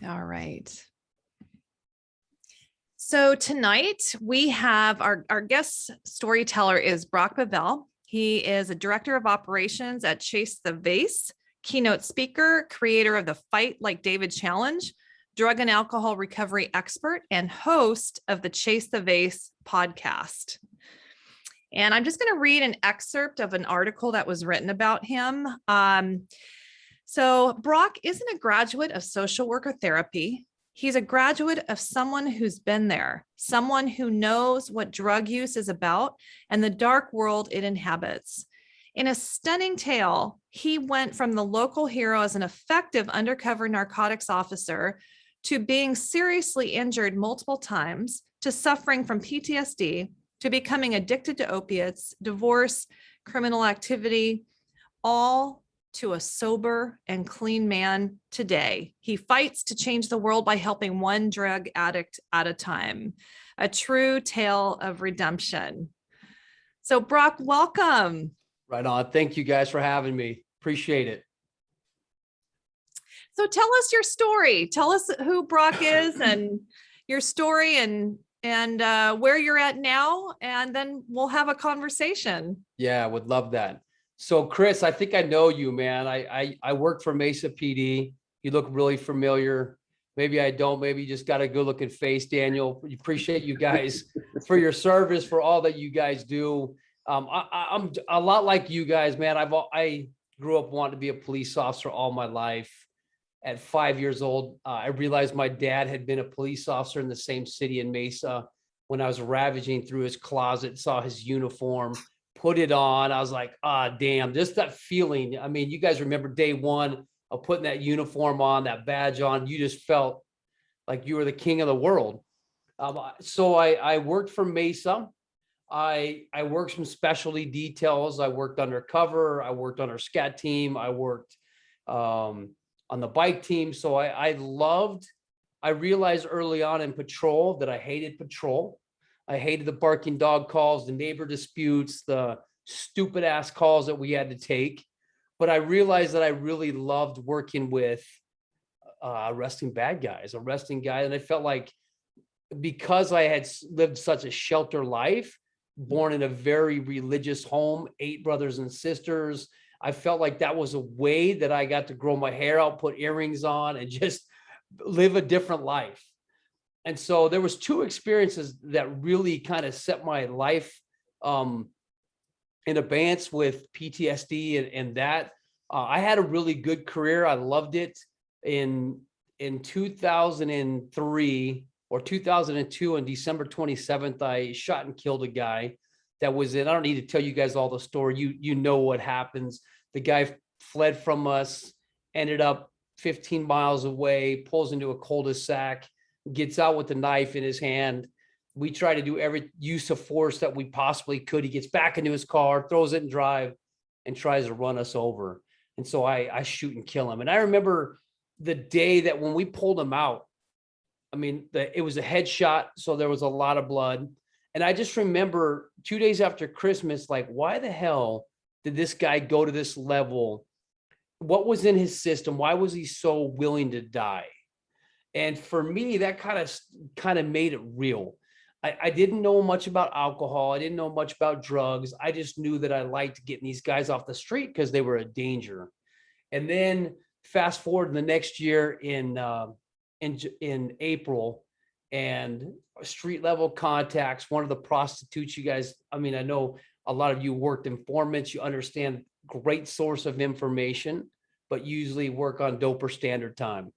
All right. So tonight we have our guest storyteller is Brock Bevell. He is a director of operations at Chase the Vase, keynote speaker, creator of the Fight Like David Challenge, drug and alcohol recovery expert, and host of the Chase the Vase podcast. And I'm just going to read an excerpt of an article that was written about him. So Brock isn't a graduate of social work or therapy. He's a graduate of someone who's been there, someone who knows what drug use is about and the dark world it inhabits. In a stunning tale, he went from the local hero as an effective undercover narcotics officer to being seriously injured multiple times, to suffering from PTSD, to becoming addicted to opiates, divorce, criminal activity, all to a sober and clean man today. He fights to change the world by helping one drug addict at a time. A true tale of redemption. So Brock, welcome. Right on. Thank you guys for having me. Appreciate it. So tell us your story. Tell us who Brock is and your story and where you're at now, and then we'll have a conversation. Yeah, would love that. So Chris, I think I know you, man. I work for Mesa PD. You look really familiar. Maybe I don't. Maybe you just got a good looking face, Daniel. We appreciate you guys for your service, for all that you guys do. I'm a lot like you guys, man. I grew up wanting to be a police officer all my life. At 5 years old, I realized my dad had been a police officer in the same city in Mesa. When I was ravaging through his closet, saw his uniform, put it on. I was like, damn, just that feeling. I mean, you guys remember day one of putting that uniform on, that badge on, you just felt like you were the king of the world. So I worked for Mesa. I worked some specialty details. I worked undercover. I worked on our SCAT team. I worked on the bike team. So I realized early on in patrol that I hated patrol. I hated the barking dog calls, the neighbor disputes, the stupid ass calls that we had to take. But I realized that I really loved working with arresting bad guys, And I felt like because I had lived such a shelter life, born in a very religious home, 8 brothers and sisters, I felt like that was a way that I got to grow my hair out, put earrings on, and just live a different life. And so there was 2 experiences that really kind of set my life in abeyance with PTSD and that. I had a really good career. I loved it. In 2003 or 2002, on December 27th, I shot and killed a guy that was in. I don't need to tell you guys all the story. You know what happens. The guy fled from us, ended up 15 miles away, pulls into a cul-de-sac, gets out with a knife in his hand. We try to do every use of force that we possibly could. He gets back into his car, throws it in drive, and tries to run us over. And so I shoot and kill him. And I remember the day that when we pulled him out, I mean, it was a headshot, so there was a lot of blood. And I just remember 2 days after Christmas, like, why the hell did this guy go to this level? What was in his system? Why was he so willing to die? And for me, that kind of made it real. I didn't know much about alcohol. I didn't know much about drugs. I just knew that I liked getting these guys off the street because they were a danger. And then fast forward in the next year in April, and street level contacts, one of the prostitutes, you guys, I mean, I know a lot of you worked informants, you understand, great source of information, but usually work on dope or standard time.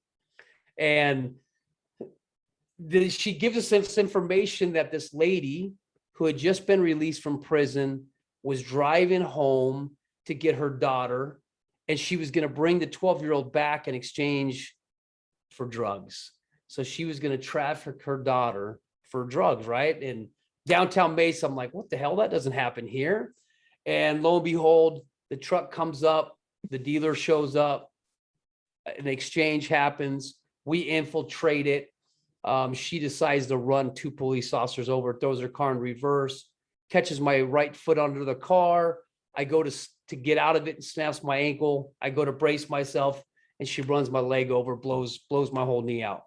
And she gives us this information that this lady who had just been released from prison was driving home to get her daughter, and she was going to bring the 12-year-old back in exchange for drugs. So she was going to traffic her daughter for drugs, right? In downtown Mesa. I'm like, what the hell? That doesn't happen here. And lo and behold, the truck comes up, the dealer shows up, an exchange happens. We infiltrate it. She decides to run 2 police officers over, throws her car in reverse, catches my right foot under the car. I go to get out of it and snaps my ankle. I go to brace myself, and she runs my leg over, blows my whole knee out.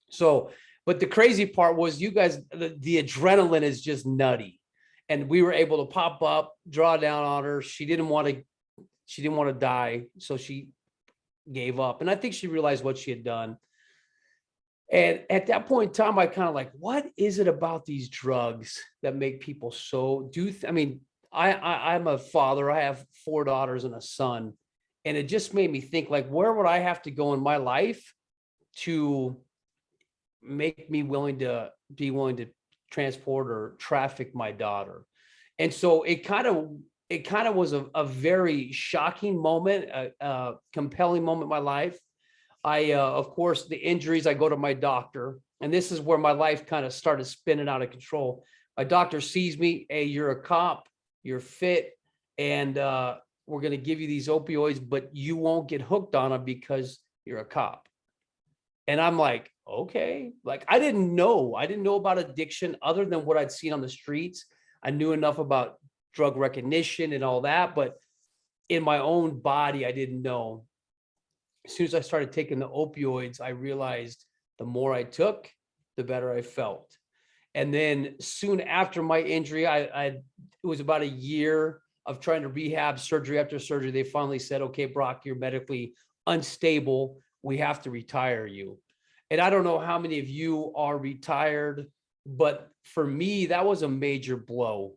So, but the crazy part was, you guys, the adrenaline is just nutty. And we were able to pop up, draw down on her. She didn't want to die. So she gave up. And I think she realized what she had done. And at that point in time, I kind of like, what is it about these drugs that make people so I mean, I'm a father. I have 4 daughters and a son. And it just made me think, like, where would I have to go in my life to make me willing to transport or traffic my daughter? And so it kind of was a very shocking moment, a compelling moment in my life. Of course, the injuries, I go to my doctor, and this is where my life kind of started spinning out of control. My doctor sees me, hey, you're a cop, you're fit, and we're going to give you these opioids, but you won't get hooked on them because you're a cop. And I'm like, okay, like I didn't know about addiction other than what I'd seen on the streets. I knew enough about drug recognition and all that, but in my own body, I didn't know. As soon as I started taking the opioids, I realized the more I took, the better I felt. And then soon after my injury, it was about a year of trying to rehab, surgery after surgery. They finally said, okay, Brock, you're medically unstable. We have to retire you. And I don't know how many of you are retired, but for me, that was a major blow.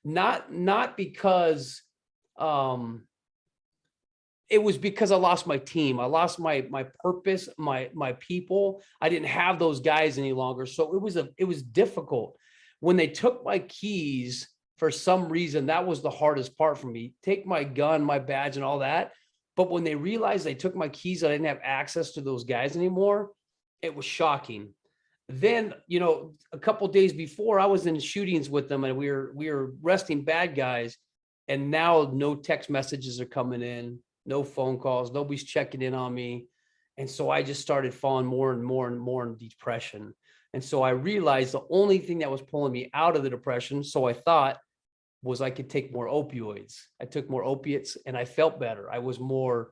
Not because it was because I lost my team. I lost my purpose, my people. I didn't have those guys any longer. So it was difficult. When they took my keys, for some reason, that was the hardest part for me. Take my gun, my badge, and all that. But when they realized they took my keys, I didn't have access to those guys anymore. It was shocking. Then, a couple of days before, I was in shootings with them, and we were arresting bad guys. And now no text messages are coming in, no phone calls, nobody's checking in on me. And so I just started falling more and more and more in depression. And so I realized the only thing that was pulling me out of the depression, so I thought, was I could take more opioids. I took more opiates and I felt better. I was more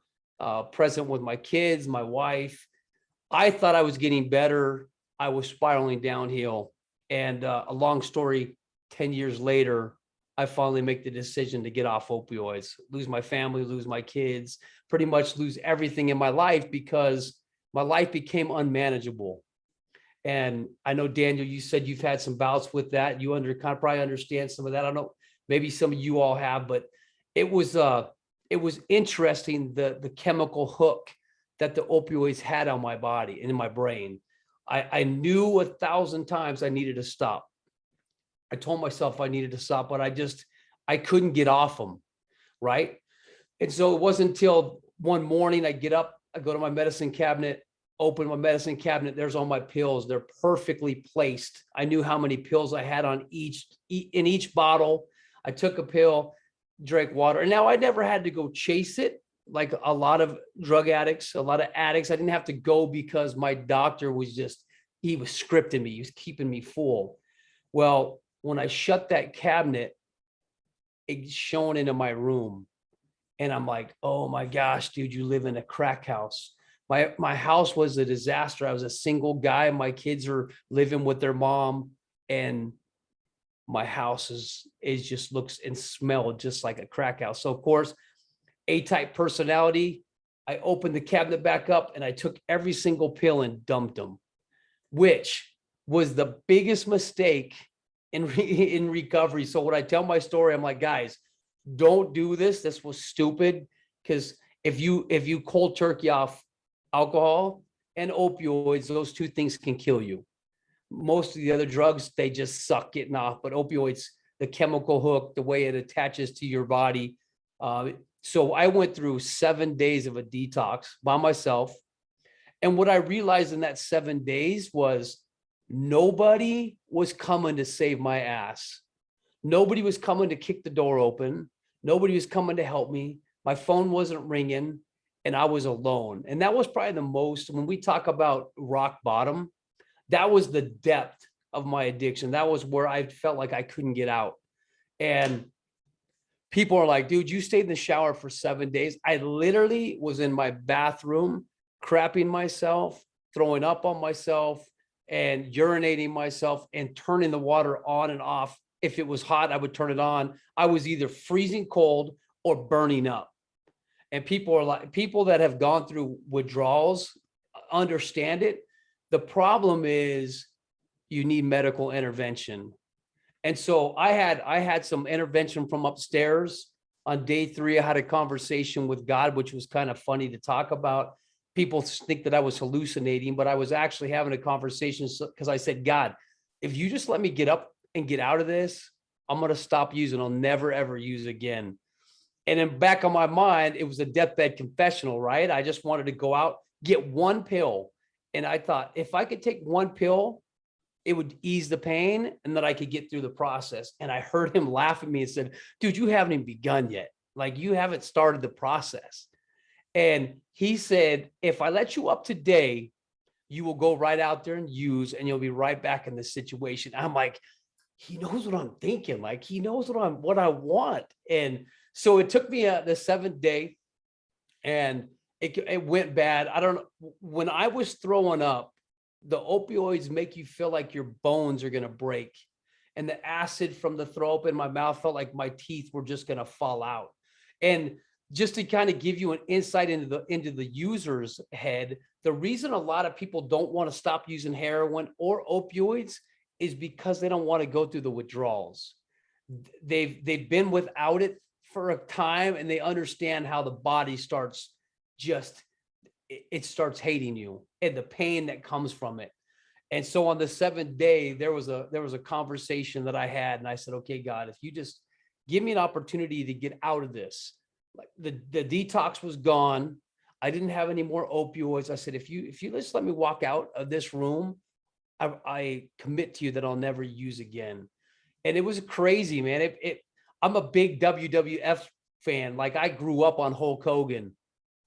present with my kids, my wife. I thought I was getting better. I was spiraling downhill. And a long story, 10 years later, I finally make the decision to get off opioids, lose my family, lose my kids, pretty much lose everything in my life because my life became unmanageable. And I know, Daniel, you said you've had some bouts with that. You probably understand some of that. I don't know, maybe some of you all have, but it was interesting, the chemical hook that the opioids had on my body and in my brain. I knew 1,000 times I needed to stop. I told myself I needed to stop, but I couldn't get off them. Right. And so it wasn't until one morning I get up, I go to my medicine cabinet, open my medicine cabinet. There's all my pills. They're perfectly placed. I knew how many pills I had in each bottle. I took a pill, drank water. And now I never had to go chase it. Like a lot of drug addicts, a lot of addicts, I didn't have to go because my doctor he was scripting me. He was keeping me full. Well, when I shut that cabinet, it's showing into my room. And I'm like, oh my gosh, dude, you live in a crack house. My house was a disaster. I was a single guy. My kids are living with their mom, and my house just looks and smelled just like a crack house. So of course, A-type personality, I opened the cabinet back up and I took every single pill and dumped them, which was the biggest mistake in recovery. So when I tell my story, I'm like, guys, don't do this. This was stupid. Because if you cold turkey off alcohol and opioids, those two things can kill you. Most of the other drugs, they just suck getting off, but opioids, the chemical hook, the way it attaches to your body. So I went through 7 days of a detox by myself. And what I realized in that 7 days was nobody was coming to save my ass. Nobody was coming to kick the door open. Nobody was coming to help me. My phone wasn't ringing and I was alone. And that was probably the most, when we talk about rock bottom, that was the depth of my addiction. That was where I felt like I couldn't get out. And People are like, dude, you stayed in the shower for 7 days. I literally was in my bathroom, crapping myself, throwing up on myself, and urinating myself and turning the water on and off. If it was hot, I would turn it on. I was either freezing cold or burning up. And people are like, people that have gone through withdrawals understand it. The problem is you need medical intervention. And so I had some intervention from upstairs. On day 3, I had a conversation with God, which was kind of funny to talk about. People think that I was hallucinating, but I was actually having a conversation because I said, God, if you just let me get up and get out of this, I'm going to stop using. I'll never, ever use again. And in back of my mind, it was a deathbed confessional, right? I just wanted to go out, get one pill. And I thought, if I could take one pill, it would ease the pain and that I could get through the process. And I heard him laugh at me and said, dude, you haven't even begun yet. Like, you haven't started the process. And he said, if I let you up today, you will go right out there and use, and you'll be right back in the situation. I'm like, he knows what I'm thinking. Like, he knows what I want. And so it took me the 7th day, and it went bad. I don't know. When I was throwing up, the opioids make you feel like your bones are going to break. And the acid from the throw up in my mouth felt like my teeth were just going to fall out. And just to kind of give you an insight into the user's head, the reason a lot of people don't want to stop using heroin or opioids is because they don't want to go through the withdrawals. They've been without it for a time, and they understand how the body starts it starts hating you and the pain that comes from it. And so on the 7th day, there was a conversation that I had, and I said, okay, God, if you just give me an opportunity to get out of this. Like, the detox was gone. I didn't have any more opioids. I said, if you just let me walk out of this room, I commit to you that I'll never use again. And it was crazy, man. I'm a big WWF fan. Like, I grew up on Hulk Hogan.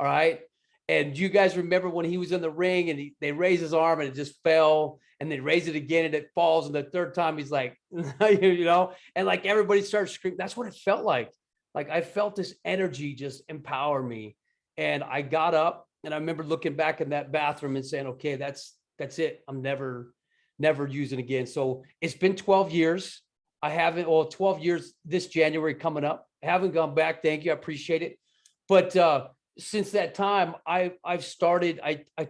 All right. And you guys remember when he was in the ring and they raised his arm and it just fell, and they raise it again and it falls. And the 3rd time he's like, and like everybody starts screaming. That's what it felt like. Like, I felt this energy just empower me. And I got up, and I remember looking back in that bathroom and saying, okay, that's it. I'm never using again. So it's been 12 years. 12 years this January coming up. I haven't gone back. Thank you. I appreciate it. But since that time, I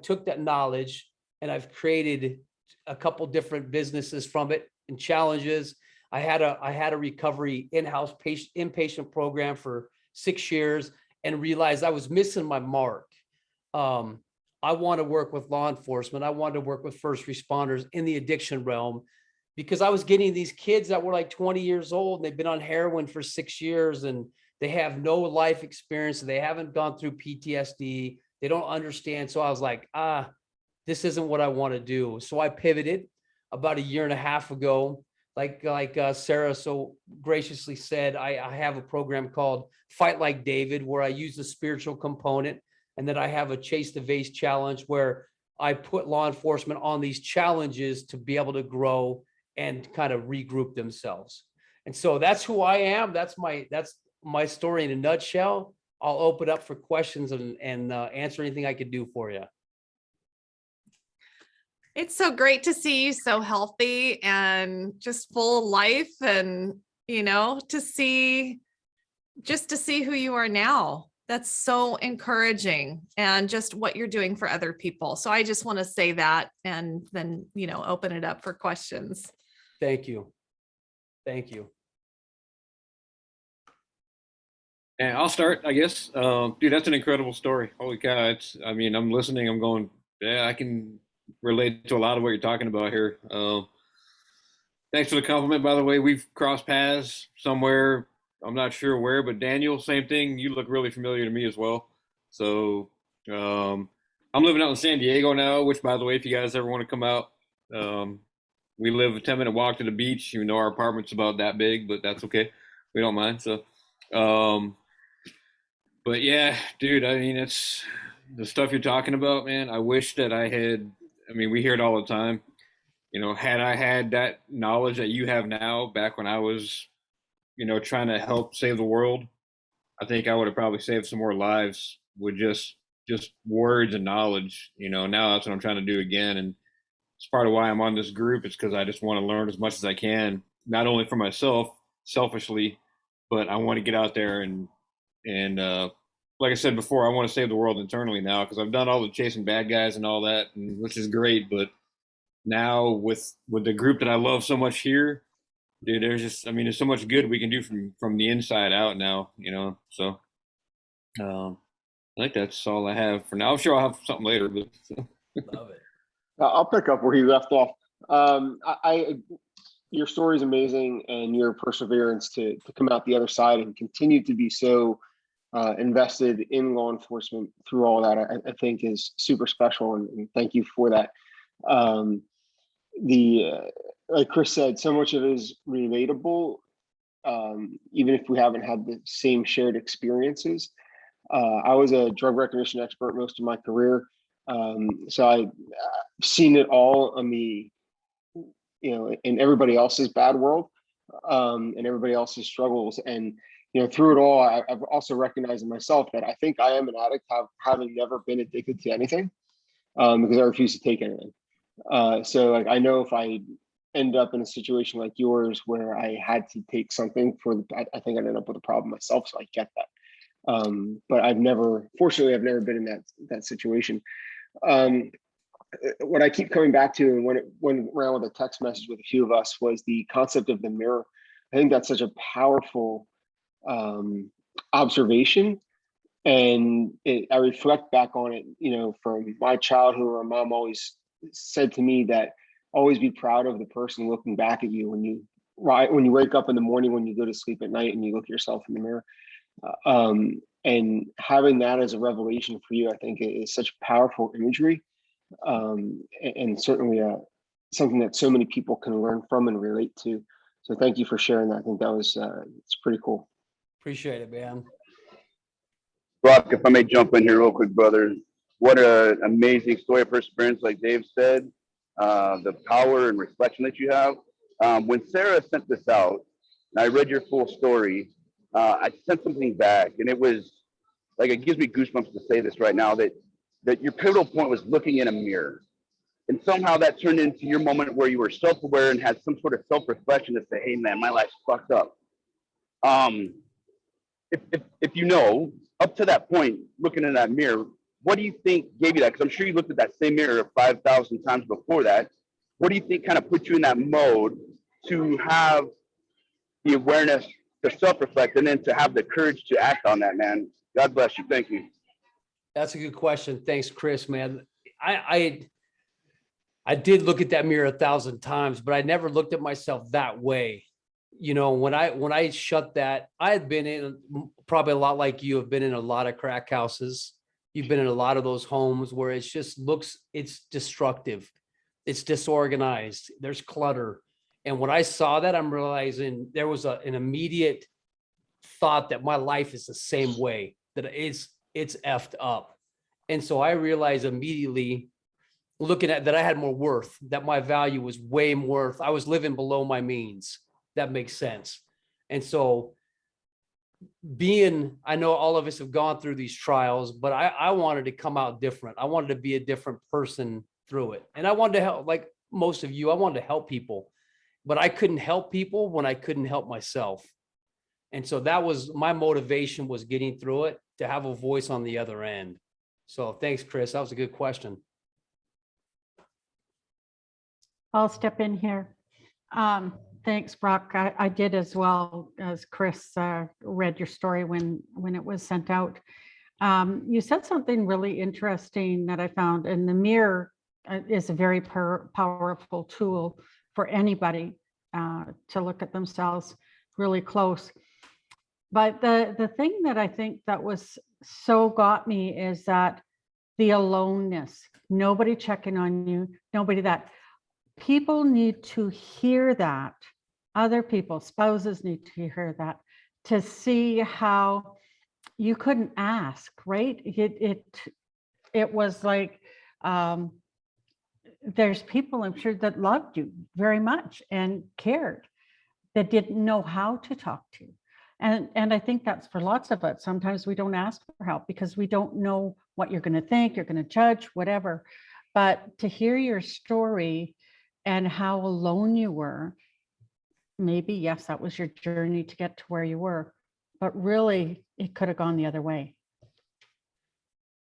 took that knowledge, and I've created a couple different businesses from it and challenges. I had a recovery in-house inpatient program for 6 years, and realized I was missing my mark. I want to work with law enforcement. I wanted to work with first responders in the addiction realm, because I was getting these kids that were like 20 years old, and they've been on heroin for 6 years, and they have no life experience. They haven't gone through PTSD. They don't understand. So I was like, this isn't what I want to do. So I pivoted about 1.5 years ago. Like Sarah so graciously said, I have a program called Fight Like David, where I use the spiritual component. And then I have a Chase the Vase challenge, where I put law enforcement on these challenges to be able to grow and kind of regroup themselves. And so that's who I am. That's my story in a nutshell. I'll open up for questions and answer anything I could do for you. It's so great to see you so healthy and just full of life, and, to see who you are now. That's so encouraging, and just what you're doing for other people. So I just want to say that, and then, open it up for questions. Thank you. Thank you. And I'll start, I guess. Dude, that's an incredible story. Holy cow. I'm listening. I'm going, yeah, I can relate to a lot of what you're talking about here. Thanks for the compliment, by the way. We've crossed paths somewhere. I'm not sure where, but Daniel, same thing. You look really familiar to me as well. So I'm living out in San Diego now, which, by the way, if you guys ever want to come out, we live a 10-minute walk to the beach. Even though our apartment's about that big, but that's okay. We don't mind. So, but yeah, dude, it's the stuff you're talking about, man. I wish that we hear it all the time. Had I had that knowledge that you have now back when I was trying to help save the world, I think I would have probably saved some more lives with just words and knowledge. Now that's what I'm trying to do again, and it's part of why I'm on this group. It's because I just want to learn as much as I can, not only for myself, selfishly, but I want to get out there and like I said before, I want to save the world internally now because I've done all the chasing bad guys and all that, and which is great. But now with the group that I love so much here, dude, there's so much good we can do from the inside out now, So I think that's all I have for now. I'm sure I'll have something later, but Love it. I'll pick up where you left off. Your story is amazing, and your perseverance to come out the other side and continue to be so invested in law enforcement through all that, I think is super special, and thank you for that. Like Chris said, so much of it is relatable, even if we haven't had the same shared experiences. I was a drug recognition expert most of my career, so I've seen it all on the, in everybody else's bad world, and everybody else's struggles. And through it all, I've also recognized in myself that I think I am an addict, having never been addicted to anything, because I refuse to take anything. So like, I know if I end up in a situation like yours where I had to take something I think I'd end up with a problem myself. So I get that. But fortunately, I've never been in that situation. What I keep coming back to, and when it went around with a text message with a few of us, was the concept of the mirror. I think that's such a powerful observation. And I reflect back on it, from my childhood, where my mom always said to me that always be proud of the person looking back at you when you wake up in the morning, when you go to sleep at night, and you look at yourself in the mirror. And having that as a revelation for you, I think is such powerful imagery, and certainly something that so many people can learn from and relate to. So thank you for sharing that. I think that was it's pretty cool. Appreciate it, man. Brock, if I may jump in here real quick, brother. What an amazing story of perseverance, like Dave said, the power and reflection that you have. When Sarah sent this out, and I read your full story, I sent something back, and it was like, it gives me goosebumps to say this right now, that your pivotal point was looking in a mirror. And somehow that turned into your moment where you were self-aware and had some sort of self-reflection to say, hey man, my life's fucked up. If up to that point, looking in that mirror, what do you think gave you that? Because I'm sure you looked at that same mirror 5,000 times before that. What do you think kind of put you in that mode to have the awareness to self-reflect and then to have the courage to act on that, man? God bless you. Thank you. That's a good question. Thanks, Chris, man. I did look at that mirror 1,000 times, but I never looked at myself that way. When I shut that, I had been in, probably a lot like you, have been in a lot of crack houses. You've been in a lot of those homes where it's destructive. It's disorganized. There's clutter. And when I saw that, I'm realizing there was an immediate thought that my life is the same way, that it's effed up. And so I realized immediately, looking at that, I had more worth, that my value was way more. I was living below my means. That makes sense. And so I know all of us have gone through these trials, but I wanted to come out different. I wanted to be a different person through it. And I wanted to help, like most of you, I wanted to help people, but I couldn't help people when I couldn't help myself. And so that was my motivation, was getting through it, to have a voice on the other end. So thanks, Chris. That was a good question. I'll step in here. Thanks, Brock. I did as well, as Chris read your story when it was sent out. You said something really interesting that I found, and the mirror is a very powerful tool for anybody to look at themselves really close. But the thing that I think that was so got me is that the aloneness, nobody checking on you, nobody that. People need to hear that. Other people, spouses need to hear that, to see how you couldn't ask, right? It was like, there's people, I'm sure, that loved you very much and cared, that didn't know how to talk to. And I think that's for lots of us. Sometimes we don't ask for help because we don't know what you're going to think, you're going to judge, whatever. But to hear your story and how alone you were, maybe, yes, that was your journey to get to where you were, but really it could have gone the other way.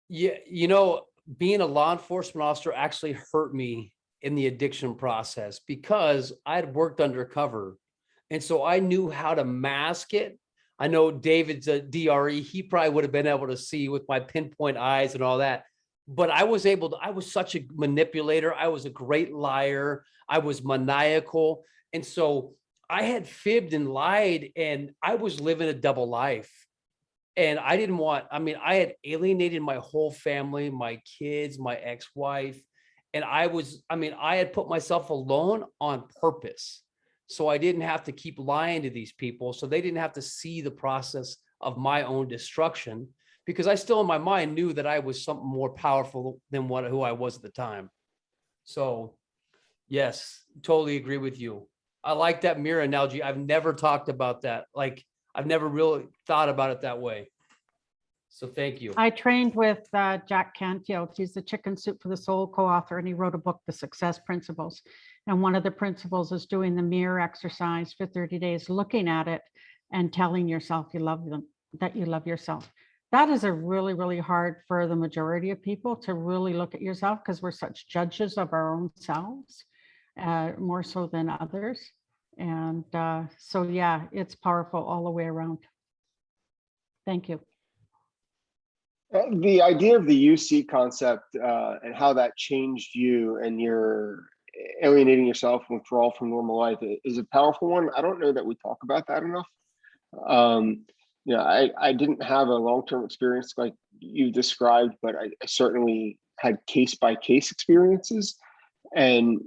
Yeah, you know, being a law enforcement officer actually hurt me in the addiction process because I had worked undercover. And so I knew how to mask it. I know David's a DRE. He probably would have been able to see with my pinpoint eyes and all that. But I was able to, I was such a manipulator. I was a great liar. I was maniacal. And so I had fibbed and lied, and I was living a double life. And I didn't want, I mean, I had alienated my whole family, my kids, my ex-wife. And I had put myself alone on purpose. So I didn't have to keep lying to these people. So they didn't have to see the process of my own destruction, because I still in my mind knew that I was something more powerful than who I was at the time. So yes, totally agree with you. I like that mirror analogy. I've never talked about that. Like, I've never really thought about it that way. So thank you. I trained with Jack Canfield. He's the Chicken Soup for the Soul co-author, and he wrote a book, The Success Principles. And one of the principles is doing the mirror exercise for 30 days, looking at it and telling yourself you love them, that you love yourself. That is a really, really hard for the majority of people to really look at yourself, because we're such judges of our own selves, more so than others. And so, yeah, it's powerful all the way around. Thank you. The idea of the UC concept and how that changed you and your alienating yourself and withdrawal from normal life is a powerful one. I don't know that we talk about that enough. You know, I didn't have a long-term experience like you described, but I certainly had case-by-case experiences. And,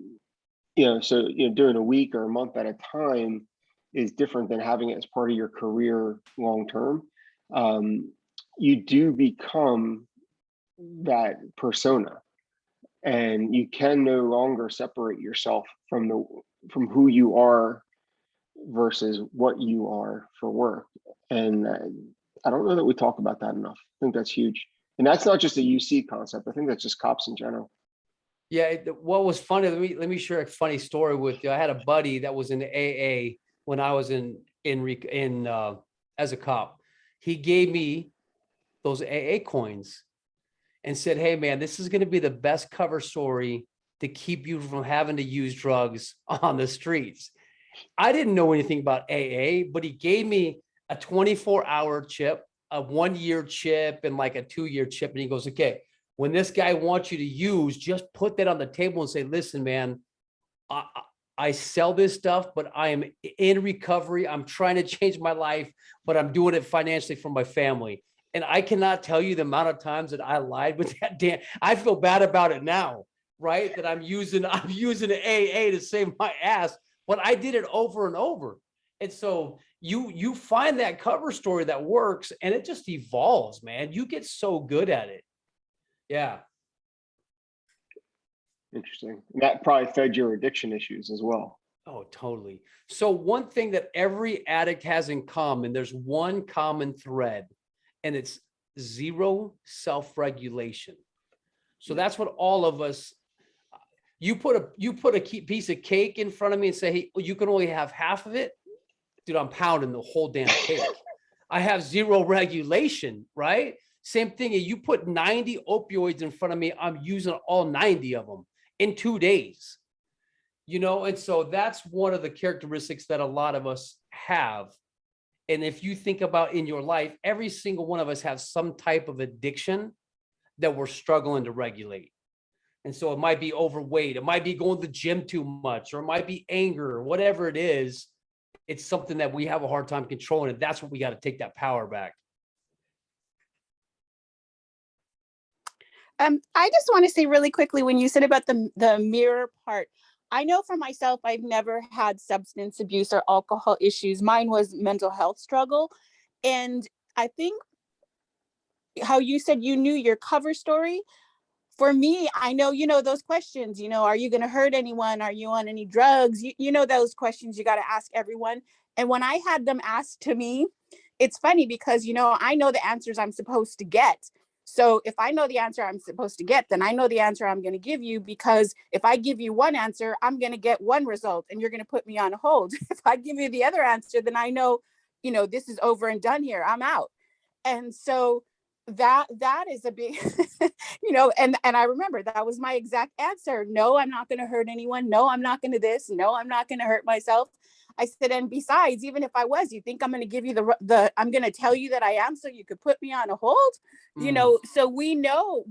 you know, so, you know, doing a week or a month at a time is different than having it as part of your career long-term. You do become that persona, and you can no longer separate yourself from who you are versus what you are for work. And I don't know that we talk about that enough. I think that's huge. And that's not just a UC concept. I think that's just cops in general. Yeah, what was funny, let me share a funny story with you. I had a buddy that was in the AA when I was in as a cop. He gave me those AA coins and said, hey man, this is going to be the best cover story to keep you from having to use drugs on the streets. I didn't know anything about AA, but he gave me a 24-hour chip, a 1-year chip, and like a 2-year chip. And he goes, okay, when this guy wants you to use, just put that on the table and say, listen, man, I sell this stuff, but I am in recovery. I'm trying to change my life, but I'm doing it financially for my family. And I cannot tell you the amount of times that I lied with that damn. I feel bad about it now, right? That I'm using AA to save my ass, but I did it over and over. And so you find that cover story that works, and it just evolves, man. You get so good at it. Yeah. Interesting. And that probably fed your addiction issues as well. Oh, totally. So one thing that every addict has in common, there's one common thread, and it's zero self-regulation. So that's what all of us, you put a piece of cake in front of me and say, hey, well, you can only have half of it. Dude, I'm pounding the whole damn cake. I have zero regulation, right? Same thing. You put 90 opioids in front of me, I'm using all 90 of them in 2 days. You know, and so that's one of the characteristics that a lot of us have. And if you think about in your life, every single one of us has some type of addiction that we're struggling to regulate. And so it might be overweight, it might be going to the gym too much, or it might be anger, or whatever it is. It's something that we have a hard time controlling, and that's what we got to take that power back. I just want to say really quickly, when you said about the mirror part, I know for myself, I've never had substance abuse or alcohol issues. Mine was mental health struggle. And I think how you said you knew your cover story, for me, I know, those questions, are you going to hurt anyone? Are you on any drugs? You know, those questions you got to ask everyone. And when I had them asked to me, it's funny because, I know the answers I'm supposed to get. So if I know the answer I'm supposed to get, then I know the answer I'm going to give you, because if I give you one answer, I'm going to get one result and you're going to put me on hold. If I give you the other answer, then I know, this is over and done here. I'm out. And so that is a big, and I remember that was my exact answer. No, I'm not going to hurt anyone. No, I'm not going to this. No, I'm not going to hurt myself. I said, and besides, even if I was, you think I'm going to give you I'm going to tell you that I am so you could put me on a hold, so we know,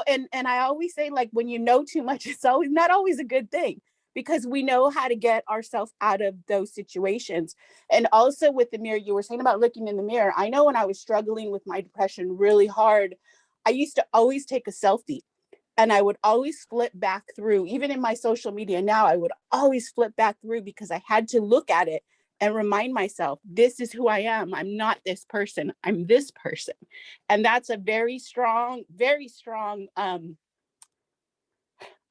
and I always say, like, when you know too much, it's always not always a good thing, because we know how to get ourselves out of those situations. And also with the mirror, you were saying about looking in the mirror. I know when I was struggling with my depression really hard, I used to always take a selfie. And I would always flip back through, even in my social media now, I would always flip back through, because I had to look at it and remind myself, this is who I am. I'm not this person. I'm this person. And that's a very strong,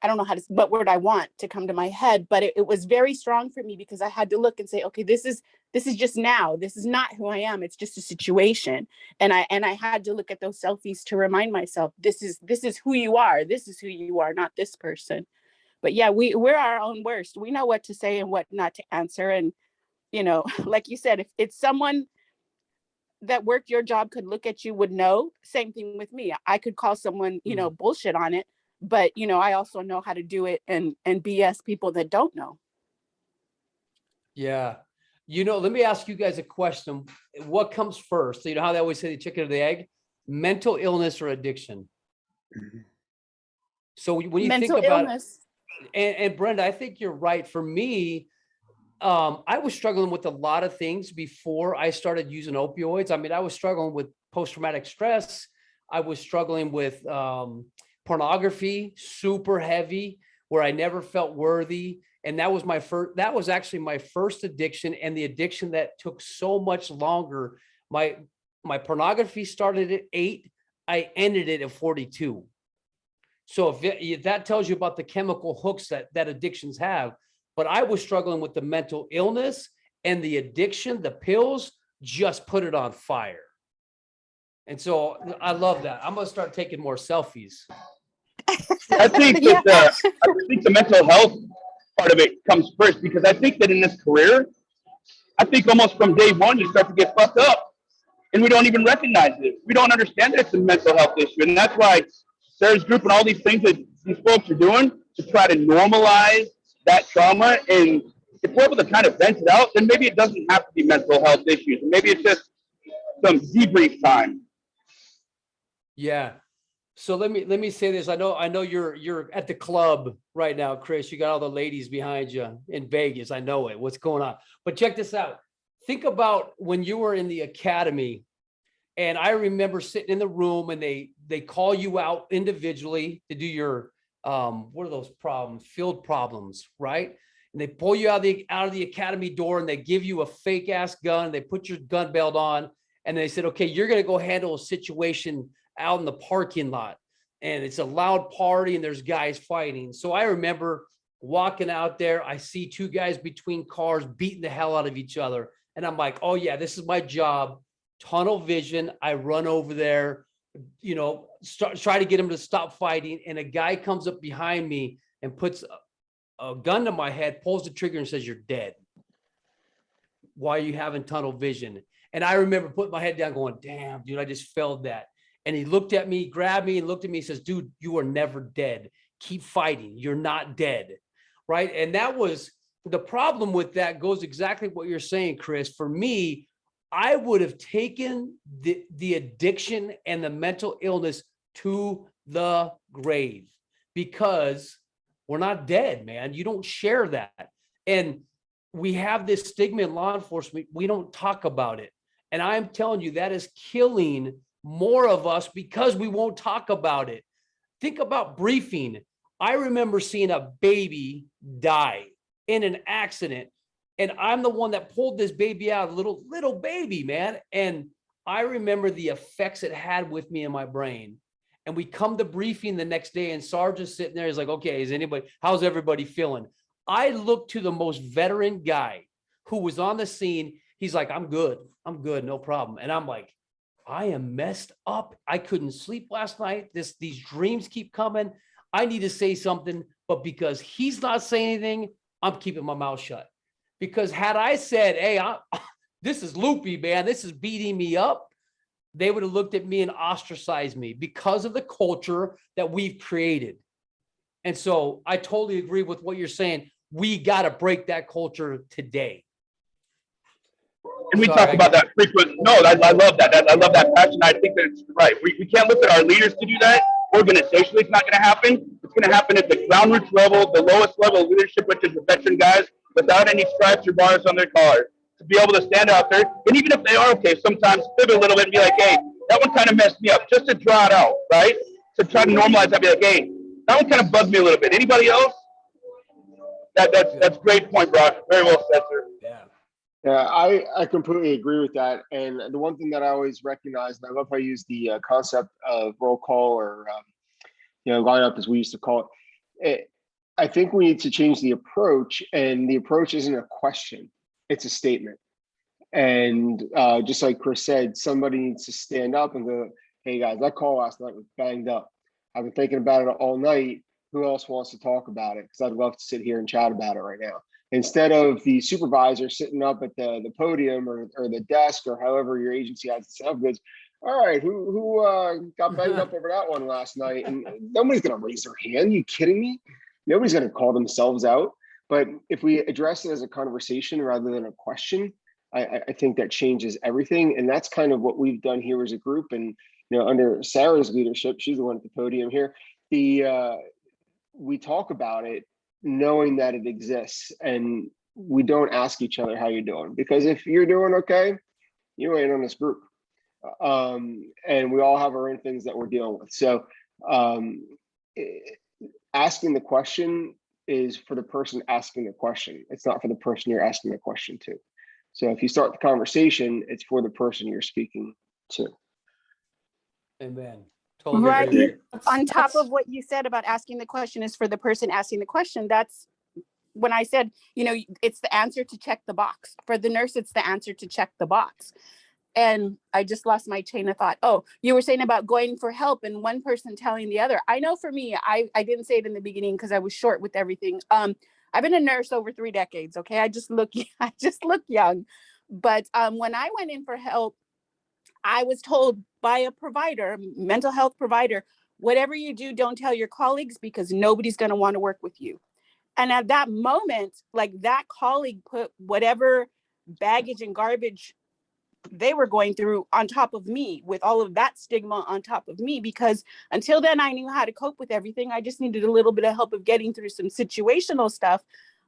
I don't know what word I want to come to my head, but it was very strong for me, because I had to look and say, okay, this is just now. This is not who I am. It's just a situation. And I had to look at those selfies to remind myself, this is who you are. This is who you are, not this person. But yeah, we're our own worst. We know what to say and what not to answer. And, like you said, if it's someone that worked your job could look at you, would know. Same thing with me. I could call someone, bullshit on it. But, I also know how to do it and BS people that don't know. Yeah. Let me ask you guys a question. What comes first? So, how they always say the chicken or the egg? Mental illness or addiction? So when you Mental think about illness. And Brenda, I think you're right. For me, I was struggling with a lot of things before I started using opioids. I mean, I was struggling with post-traumatic stress. I was struggling with pornography, super heavy, where I never felt worthy. And that was actually my first addiction, and the addiction that took so much longer. My pornography started at 8. I ended it at 42. So if that tells you about the chemical hooks that addictions have. But I was struggling with the mental illness, and the addiction, the pills just put it on fire. And so I love that. I'm going to start taking more selfies. I think the mental health part of it comes first, because I think that in this career, I think almost from day one, you start to get fucked up and we don't even recognize it. We don't understand that it's a mental health issue. And that's why Sarah's group and all these things that these folks are doing to try to normalize that trauma. And if we're able to kind of vent it out, then maybe it doesn't have to be mental health issues. Maybe it's just some debrief time. Yeah. So let me say this. I know you're at the club right now, Chris. You got all the ladies behind you in Vegas. I know it. What's going on? But check this out. Think about when you were in the academy, and I remember sitting in the room, and they call you out individually to do your what are those problems? Field problems, right? And they pull you out of the academy door, and they give you a fake ass gun. They put your gun belt on, and they said, okay, you're going to go handle a situation out in the parking lot, and it's a loud party and there's guys fighting. So I remember walking out there, I see 2 guys between cars beating the hell out of each other. And I'm like, oh yeah, this is my job. Tunnel vision. I run over there, try to get him to stop fighting. And a guy comes up behind me and puts a gun to my head, pulls the trigger and says, you're dead. Why are you having tunnel vision? And I remember putting my head down going, damn, dude, I just felt that. And he looked at me, grabbed me and looked at me and says, dude, you are never dead. Keep fighting. You're not dead. Right. And that was the problem with that, goes exactly what you're saying, Chris. For me, I would have taken the addiction and the mental illness to the grave, because we're not dead, man. You don't share that. And we have this stigma in law enforcement. We don't talk about it. And I'm telling you, that is killing more of us because we won't talk about it. Think about briefing. I remember seeing a baby die in an accident, and I'm the one that pulled this baby out, little baby, man. And I remember the effects it had with me in my brain. And we come to briefing the next day and Sarge is sitting there. He's like, okay, how's everybody feeling? I look to the most veteran guy who was on the scene. He's like, I'm good, no problem. And I'm like, I am messed up. I couldn't sleep last night. These dreams keep coming. I need to say something, but because he's not saying anything, I'm keeping my mouth shut. Because had I said, hey, this is loopy, man, this is beating me up, they would have looked at me and ostracized me because of the culture that we've created. And so I totally agree with what you're saying. We got to break that culture today. And we talk about that frequent. No, I love that. I love that passion. I think that it's right. We can't look at our leaders to do that. Organizationally, it's not going to happen. It's going to happen at the ground roots level, the lowest level of leadership, which is the veteran guys, without any stripes or bars on their collar, to be able to stand out there. And even if they are okay, sometimes pivot a little bit and be like, hey, that one kind of messed me up, just to draw it out, right? To try to normalize that, be like, hey, that one kind of bugged me a little bit. Anybody else? That's great point, Brock. Very well said, sir. Yeah. Yeah, I completely agree with that. And the one thing that I always recognize, and I love how you use the concept of roll call or, lineup as we used to call it. I think we need to change the approach, and the approach isn't a question, it's a statement. And just like Chris said, somebody needs to stand up and go, hey guys, that call last night was banged up. I've been thinking about it all night. Who else wants to talk about it? Because I'd love to sit here and chat about it right now. Instead of the supervisor sitting up at the podium or the desk or however your agency has it set up, goes, all right, who got banged up over that one last night? And nobody's going to raise their hand. You kidding me? Nobody's going to call themselves out. But if we address it as a conversation rather than a question, I think that changes everything. And that's kind of what we've done here as a group. And under Sarah's leadership, she's the one at the podium here. We talk about it knowing that it exists, and we don't ask each other how you're doing, because if you're doing okay, you ain't on this group. And we all have our own things that we're dealing with. So asking the question is for the person asking the question. It's not for the person you're asking the question to. So if you start the conversation, it's for the person you're speaking to. Amen. Totally Right. agree. On top of what you said about asking the question is for the person asking the question, that's when I said, it's the answer to check the box. For the nurse, it's the answer to check the box. And I just lost my chain of thought. Oh, you were saying about going for help and one person telling the other. I know for me, I didn't say it in the beginning because I was short with everything. I've been a nurse over 3 decades. Okay. I just look young. But when I went in for help, I was told by a provider, mental health provider, whatever you do, don't tell your colleagues because nobody's going to want to work with you. And at that moment, like that colleague put whatever baggage and garbage they were going through on top of me, with all of that stigma on top of me, because until then I knew how to cope with everything. I just needed a little bit of help of getting through some situational stuff.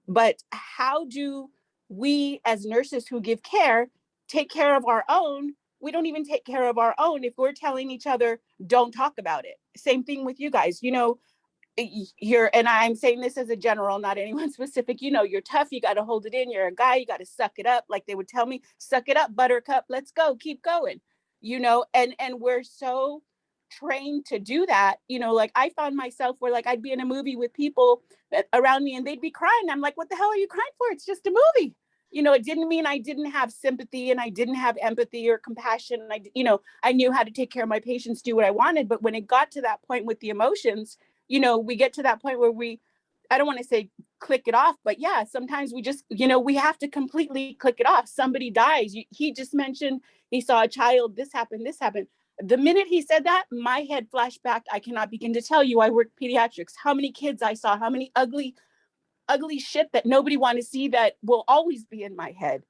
But how do we as nurses who give care take care of our own? We don't even take care of our own if we're telling each other, don't talk about it. Same thing with you guys, and I'm saying this as a general, not anyone specific, you're tough, you got to hold it in, you're a guy, you got to suck it up. Like they would tell me, suck it up, buttercup, let's go, keep going, and we're so trained to do that. Like I found myself where like I'd be in a movie with people around me and they'd be crying. I'm like, what the hell are you crying for? It's just a movie. It didn't mean I didn't have sympathy and I didn't have empathy or compassion. I knew how to take care of my patients, do what I wanted. But when it got to that point with the emotions, we get to that point where I don't want to say click it off, but yeah, sometimes we just, we have to completely click it off. Somebody dies. He just mentioned he saw a child, this happened. The minute he said that, my head flashed back. I cannot begin to tell you, I worked pediatrics, how many kids I saw, how many ugly shit that nobody wanted to see that will always be in my head,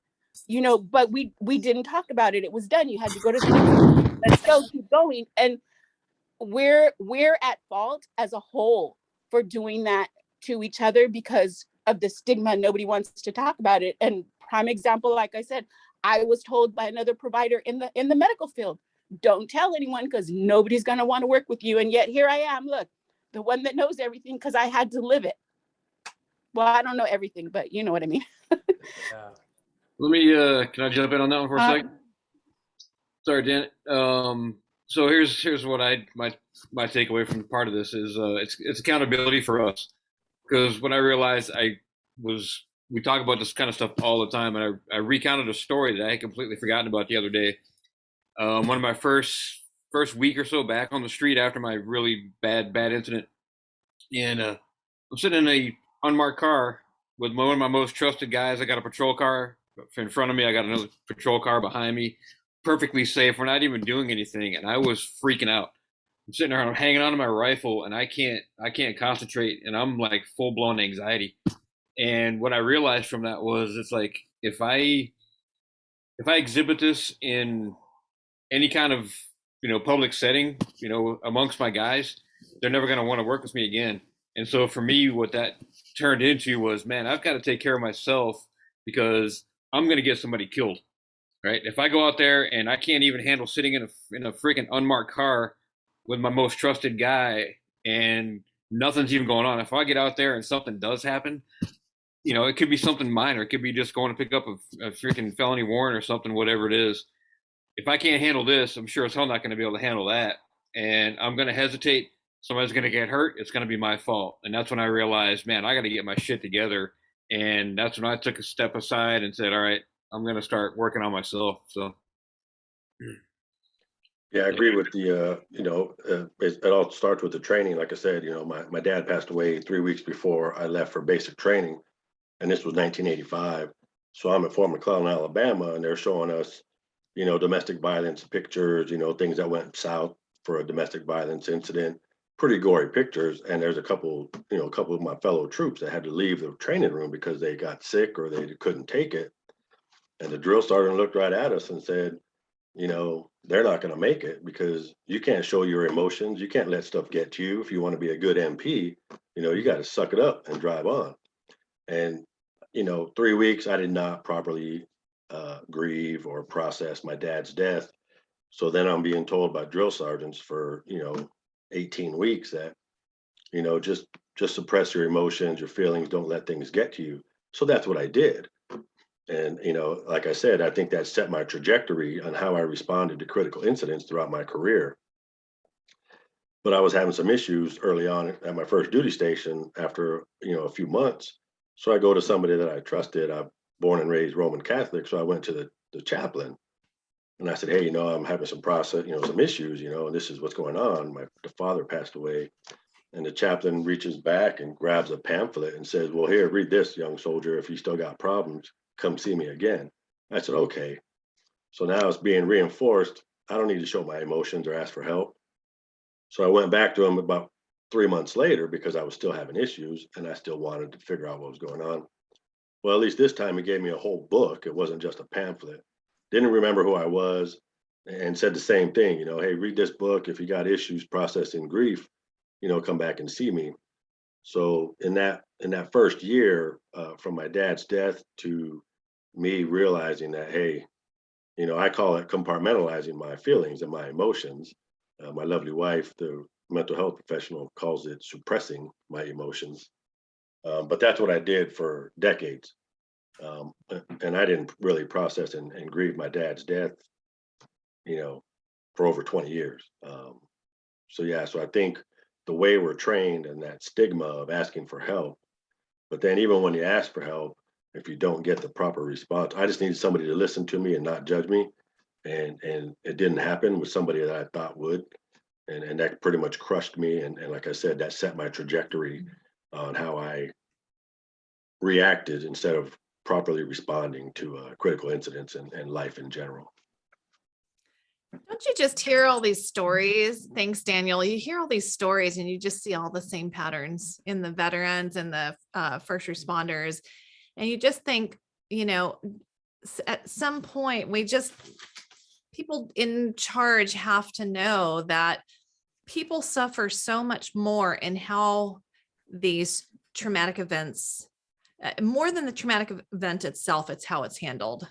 but we didn't talk about it. It was done. You had to go to the next, let's go, keep going. And we're at fault as a whole for doing that to each other because of the stigma. Nobody wants to talk about it. And prime example, like I said, I was told by another provider in the medical field, don't tell anyone because nobody's going to want to work with you. And yet here I am, look, the one that knows everything because I had to live it. Well, I don't know everything, but you know what I mean. Yeah. Let me, can I jump in on that one for a second? Sorry, Dan. So here's what my takeaway from part of this is it's accountability for us, because when I realized we talk about this kind of stuff all the time, and I recounted a story that I had completely forgotten about the other day. One of my first week or so back on the street after my really bad incident, and I'm sitting in a unmarked car with one of my most trusted guys. I got a patrol car in front of me. I got another patrol car behind me, perfectly safe. We're not even doing anything, and I was freaking out. I'm sitting there, I'm hanging on to my rifle, and I can't concentrate, and I'm like full blown anxiety. And what I realized from that was, it's like if I exhibit this in any kind of public setting, amongst my guys, they're never going to want to work with me again. And so for me, what that turned into was, man, I've got to take care of myself, because I'm going to get somebody killed, right? If I go out there and I can't even handle sitting in a freaking unmarked car with my most trusted guy and nothing's even going on, if I get out there and something does happen, it could be something minor. It could be just going to pick up a freaking felony warrant or something, whatever it is. If I can't handle this, I'm sure as hell not going to be able to handle that. And I'm going to hesitate. Somebody's going to get hurt. It's going to be my fault. And that's when I realized, man, I got to get my shit together. And that's when I took a step aside and said, all right, I'm going to start working on myself. So. Yeah, I agree with the, it all starts with the training. Like I said, my dad passed away 3 weeks before I left for basic training. And this was 1985. So I'm at Fort McClellan, Alabama, and they're showing us, domestic violence pictures, things that went south for a domestic violence incident, pretty gory pictures. And there's a couple of my fellow troops that had to leave the training room because they got sick or they couldn't take it. And the drill sergeant looked right at us and said, they're not going to make it, because you can't show your emotions. You can't let stuff get to you. If you want to be a good MP, you got to suck it up and drive on. And 3 weeks, I did not properly grieve or process my dad's death. So then I'm being told by drill sergeants for 18 weeks that just suppress your emotions, your feelings, don't let things get to you. So that's what I did. And like I said, I think that set my trajectory on how I responded to critical incidents throughout my career. But I was having some issues early on at my first duty station after a few months. So I go to somebody that I trusted. I'm born and raised Roman Catholic. So I went to the chaplain and I said, hey, I'm having some some issues, and this is what's going on. The father passed away. And the chaplain reaches back and grabs a pamphlet and says, well, here, read this, young soldier. If you still got problems, come see me again. I said, okay. So now it's being reinforced. I don't need to show my emotions or ask for help. So I went back to him about 3 months later because I was still having issues and I still wanted to figure out what was going on. Well, at least this time he gave me a whole book. It wasn't just a pamphlet. Didn't remember who I was and said the same thing, hey, read this book. If you got issues processing grief, come back and see me. So in that first year, from my dad's death to me realizing that, hey, I call it compartmentalizing my feelings and my emotions. My lovely wife, the mental health professional, calls it suppressing my emotions. But that's what I did for decades. And I didn't really process and grieve my dad's death, for over 20 years. So I think the way we're trained and that stigma of asking for help, but then even when you ask for help, if you don't get the proper response, I just needed somebody to listen to me and not judge me. And it didn't happen with somebody that I thought would. And that pretty much crushed me. And like I said, that set my trajectory on how I reacted instead of properly responding to critical incidents and life in general. Don't you just hear all these stories? Thanks, Daniel. You hear all these stories and you just see all the same patterns in the veterans and the first responders. And you just think, at some point, people in charge have to know that people suffer so much more in how these traumatic events, more than the traumatic event itself, it's how it's handled.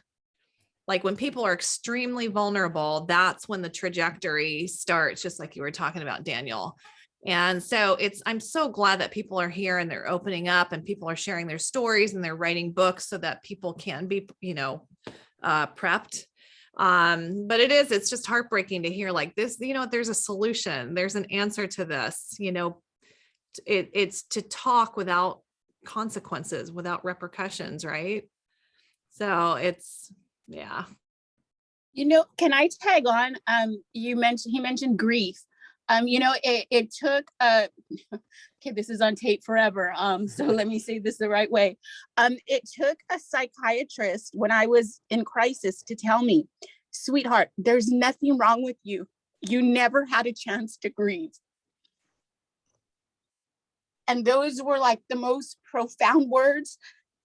Like when people are extremely vulnerable, that's when the trajectory starts, just like you were talking about, Daniel. And so I'm so glad that people are here and they're opening up and people are sharing their stories and they're writing books so that people can be, prepped. But it's just heartbreaking to hear like this, there's a solution, there's an answer to this, it's to talk without consequences, without repercussions, right? So yeah. Can I tag on? He mentioned grief. It took okay, this is on tape forever. So let me say this the right way. It took a psychiatrist when I was in crisis to tell me, sweetheart, there's nothing wrong with you. You never had a chance to grieve. And those were like the most profound words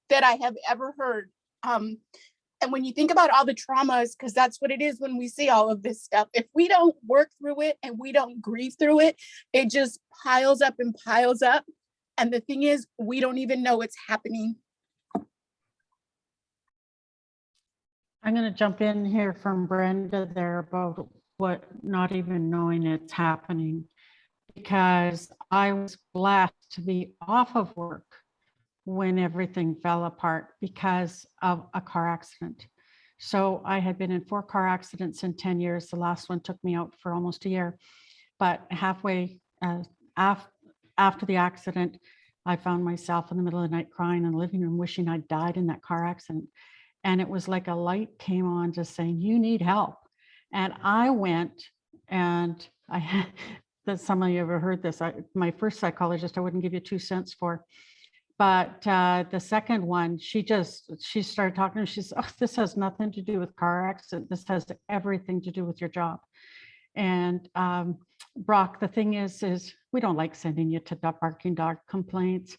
that I have ever heard. And when you think about all the traumas, because that's what it is when we see all of this stuff, if we don't work through it and we don't grieve through it, it just piles up and piles up. And the thing is, we don't even know it's happening. I'm going to jump in here from Brenda there about what not even knowing it's happening, because I was blessed to be off of work when everything fell apart because of a car accident. So I had been in 4 car accidents in 10 years. The last one took me out for almost a year, but halfway after the accident, I found myself in the middle of the night crying in the living room, wishing I'd died in that car accident. And it was like a light came on just saying, you need help. And I went and I had, that some of you ever heard this, my first psychologist, I wouldn't give you 2 cents for. But the second one, she started talking to me. She said, oh, this has nothing to do with car accident. This has everything to do with your job. And Brock, the thing is we don't like sending you to barking dog complaints.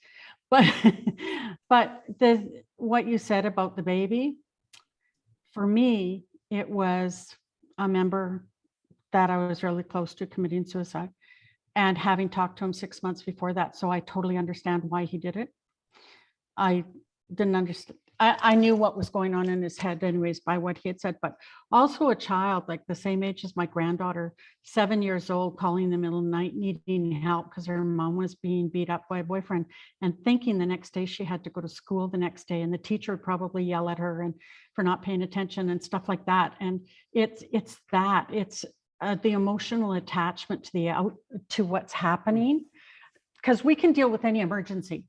But what you said about the baby, for me, it was a member that I was really close to committing suicide, and having talked to him 6 months before that. So I totally understand why he did it. I didn't understand. I knew what was going on in his head anyways by what he had said, but also a child like the same age as my granddaughter, 7 years old, calling in the middle of the night, needing help because her mom was being beat up by a boyfriend, and thinking the next day she had to go to school the next day, and the teacher would probably yell at her and for not paying attention and stuff like that. And it's the emotional attachment to what's happening, because we can deal with any emergency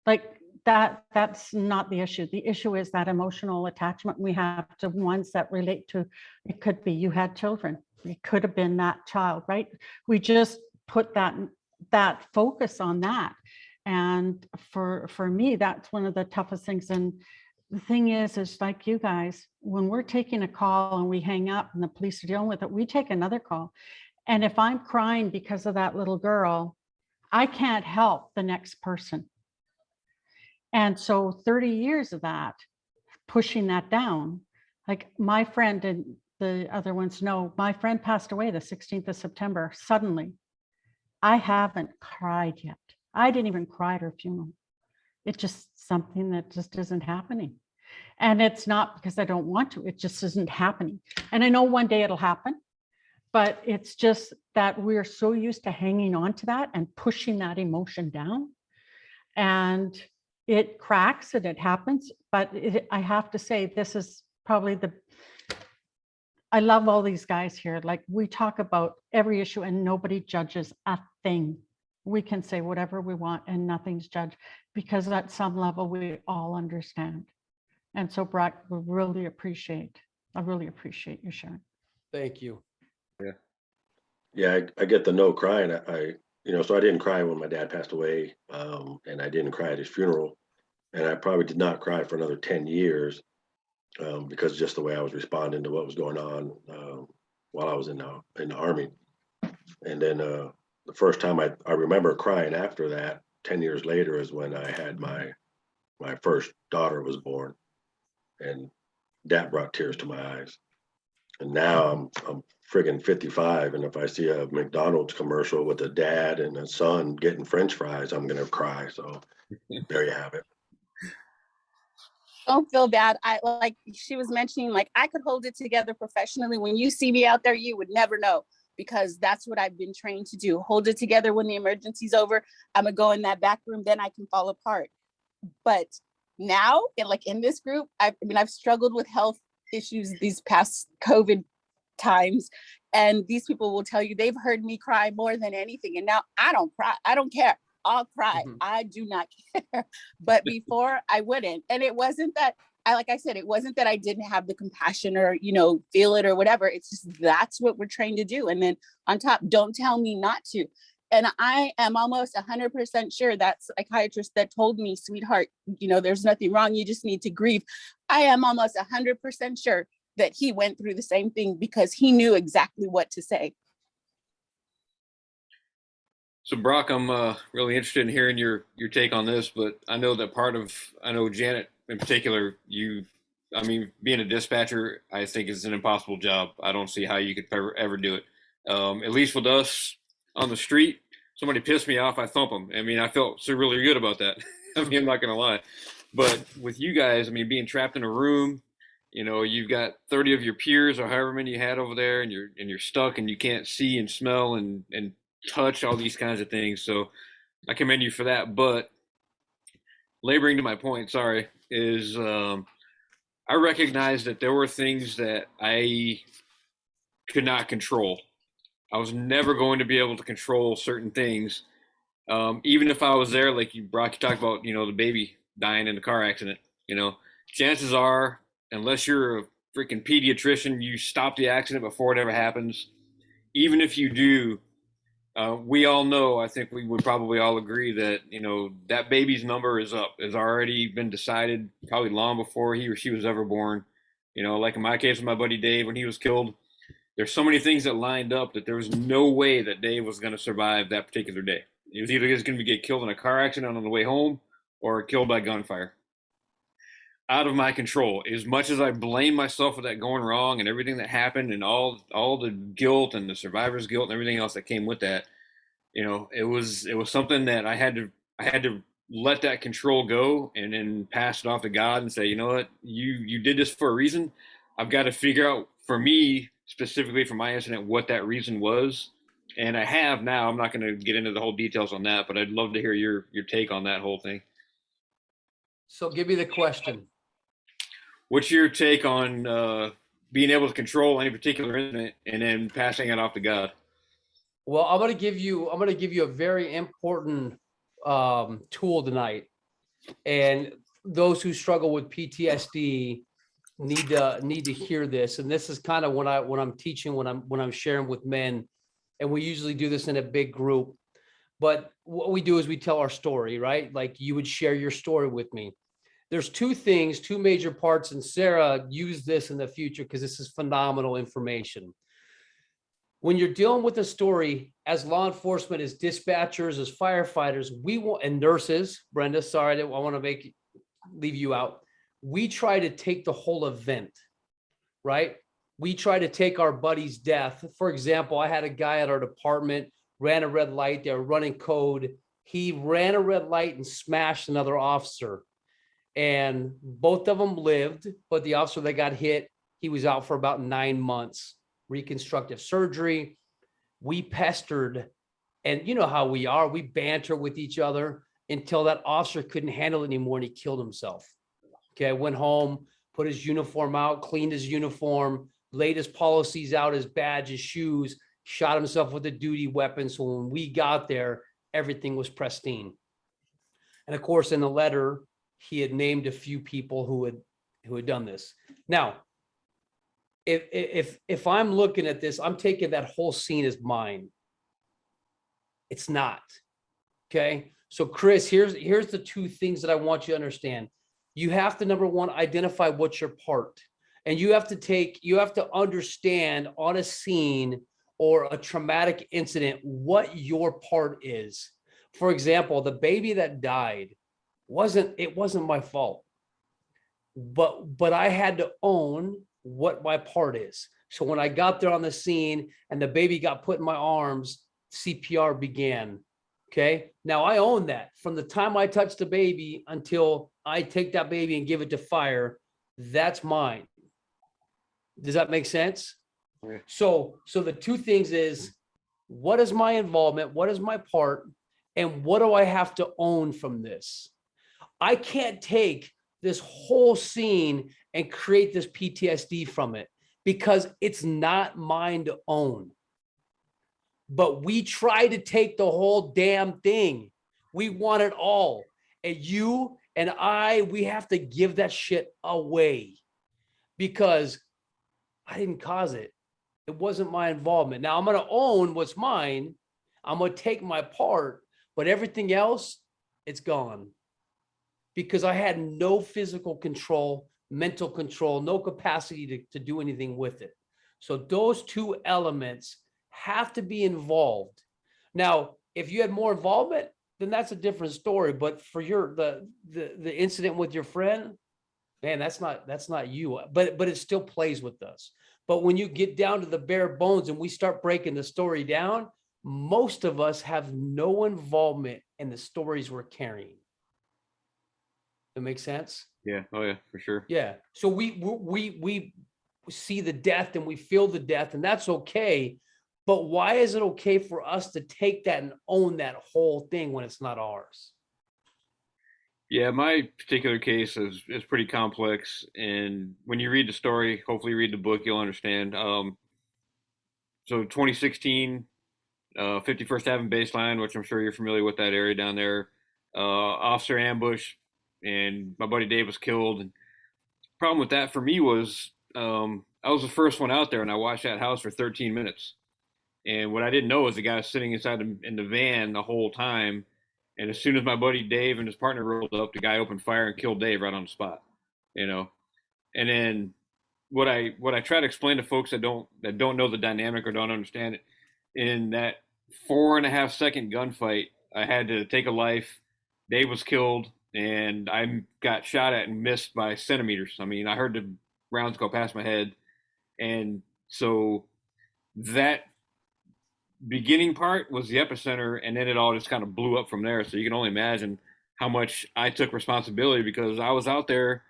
like that. That's not the issue. The issue is that emotional attachment we have to ones that relate to, it could be you had children, it could have been that child, right? We just put that focus on that. And for me, that's one of the toughest things. And the thing is like you guys, when we're taking a call and we hang up and the police are dealing with it, we take another call. And if I'm crying because of that little girl, I can't help the next person. And so 30 years of that, pushing that down, like my friend and the other ones know, my friend passed away the 16th of September, suddenly. I haven't cried yet. I didn't even cry at her funeral. It's just something that just isn't happening. And it's not because I don't want to, it just isn't happening. And I know one day it'll happen, but it's just that we're so used to hanging on to that and pushing that emotion down. And it cracks and it happens, but I have to say, this is probably I love all these guys here. Like, we talk about every issue and nobody judges a thing. We can say whatever we want and nothing's judged, because at some level we all understand. And so Brock, I really appreciate you sharing. Thank you. Yeah, I get the no crying. So I didn't cry when my dad passed away, and I didn't cry at his funeral, and I probably did not cry for another 10 years because just the way I was responding to what was going on while I was in the Army. And then the first time I remember crying after that, 10 years later, is when I had my first daughter was born, and that brought tears to my eyes. And now I'm friggin' 55, and if I see a McDonald's commercial with a dad and a son getting French fries, I'm gonna cry. So there you have it. Don't feel bad. I, like she was mentioning, like, I could hold it together professionally. When you see me out there, you would never know, because that's what I've been trained to do. Hold it together when the emergency's over. I'm gonna go in that back room, then I can fall apart. But now, in this group, I've struggled with health issues these past COVID times. And these people will tell you they've heard me cry more than anything. And now I don't cry. I don't care. I'll cry. I do not care. But before I wouldn't. And it wasn't that like I said, it wasn't that I didn't have the compassion or, feel it or whatever. It's just, that's what we're trained to do. And then on top, don't tell me not to. And I am almost 100% sure that psychiatrist that told me, sweetheart, there's nothing wrong. You just need to grieve. I am almost 100% sure that he went through the same thing because he knew exactly what to say. So Brock, I'm really interested in hearing your take on this, but I know Janet in particular, being a dispatcher, I think is an impossible job. I don't see how you could ever do it. At least with us on the street, somebody pissed me off, I thump them. I felt so really good about that. I'm not gonna lie. But with you guys, being trapped in a room, you've got 30 of your peers or however many you had over there, and you're stuck and you can't see and smell and touch all these kinds of things. So I commend you for that. But laboring to my point, is I recognized that there were things that I could not control. I was never going to be able to control certain things. Even if I was there, like Brock, you talked about, the baby dying in the car accident, chances are, unless you're a freaking pediatrician, you stop the accident before it ever happens. Even if you do, we all know, I think we would probably all agree that, that baby's number is up, has already been decided probably long before he or she was ever born. Like in my case with my buddy Dave, when he was killed, there's so many things that lined up that there was no way that Dave was going to survive that particular day. He was either going to get killed in a car accident on the way home or killed by gunfire. Out of my control. As much as I blame myself for that going wrong and everything that happened and all the guilt and the survivor's guilt and everything else that came with that, it was something that I had to let that control go and then pass it off to God and say, you know what, you did this for a reason. I've got to figure out, for me specifically for my incident, what that reason was. And I have now. I'm not going to get into the whole details on that, but I'd love to hear your take on that whole thing. So give me the question. What's your take on being able to control any particular incident and then passing it off to God? Well, I'm going to give you a very important tool tonight. And those who struggle with PTSD need to hear this. And this is kind of when I'm teaching, when I'm sharing with men, and we usually do this in a big group. But what we do is we tell our story, right? Like you would share your story with me. There's two major parts, and Sarah, use this in the future because this is phenomenal information. When you're dealing with a story, as law enforcement, as dispatchers, as firefighters, and nurses, Brenda, sorry, I want to leave you out. We try to take the whole event, right? We try to take our buddy's death. For example, I had a guy at our department, ran a red light. They were running code. He ran a red light and smashed another officer. And both of them lived, but the officer that got hit, he was out for about 9 months, reconstructive surgery. We pestered, and you know how we are. We banter with each other until that officer couldn't handle it anymore and he killed himself. Okay, went home, put his uniform out, cleaned his uniform, laid his policies out, his badge, his shoes, shot himself with a duty weapon. So when we got there, everything was pristine. And of course, in the letter, he had named a few people who had done this. Now, if I'm looking at this, I'm taking that whole scene as mine. It's not. Okay. So Chris, here's the two things that I want you to understand. You have to, number one, identify what's your part. And you have to understand on a scene or a traumatic incident what your part is. For example, the baby that died, it wasn't my fault. But I had to own what my part is. So when I got there on the scene and the baby got put in my arms, CPR began. Okay. Now I own that from the time I touch the baby until I take that baby and give it to fire. That's mine. Does that make sense? Okay. So the two things is, what is my involvement? What is my part? And what do I have to own from this? I can't take this whole scene and create this PTSD from it because it's not mine to own. But we try to take the whole damn thing. We want it all. And you and I, we have to give that shit away because I didn't cause it. It wasn't my involvement. Now I'm going to own what's mine. I'm going to take my part, but everything else, it's gone because I had no physical control, mental control, no capacity to do anything with it. So those two elements have to be involved. Now, if you had more involvement, then that's a different story. But for the incident with your friend, man, that's not you. But it still plays with us. But when you get down to the bare bones and we start breaking the story down, most of us have no involvement in the stories we're carrying. That makes sense? Yeah. Oh yeah, for sure. Yeah. So we see the death and we feel the death, and that's okay. But why is it okay for us to take that and own that whole thing when it's not ours? Yeah, my particular case is pretty complex, and when you read the story, hopefully read the book, you'll understand. So 2016, 51st Ave Baseline, which I'm sure you're familiar with that area down there. Officer ambush, and my buddy Dave was killed. And the problem with that for me was I was the first one out there, and I watched that house for 13 minutes. And what I didn't know is the guy was sitting inside in the van the whole time. And as soon as my buddy Dave and his partner rolled up, the guy opened fire and killed Dave right on the spot. You know, and then what I try to explain to folks that don't know the dynamic or don't understand it, in that 4.5 second gunfight, I had to take a life. Dave was killed, and I got shot at and missed by centimeters. I mean, I heard the rounds go past my head, and so that beginning part was the epicenter, and then it all just kind of blew up from there. So you can only imagine how much I took responsibility because I was out there.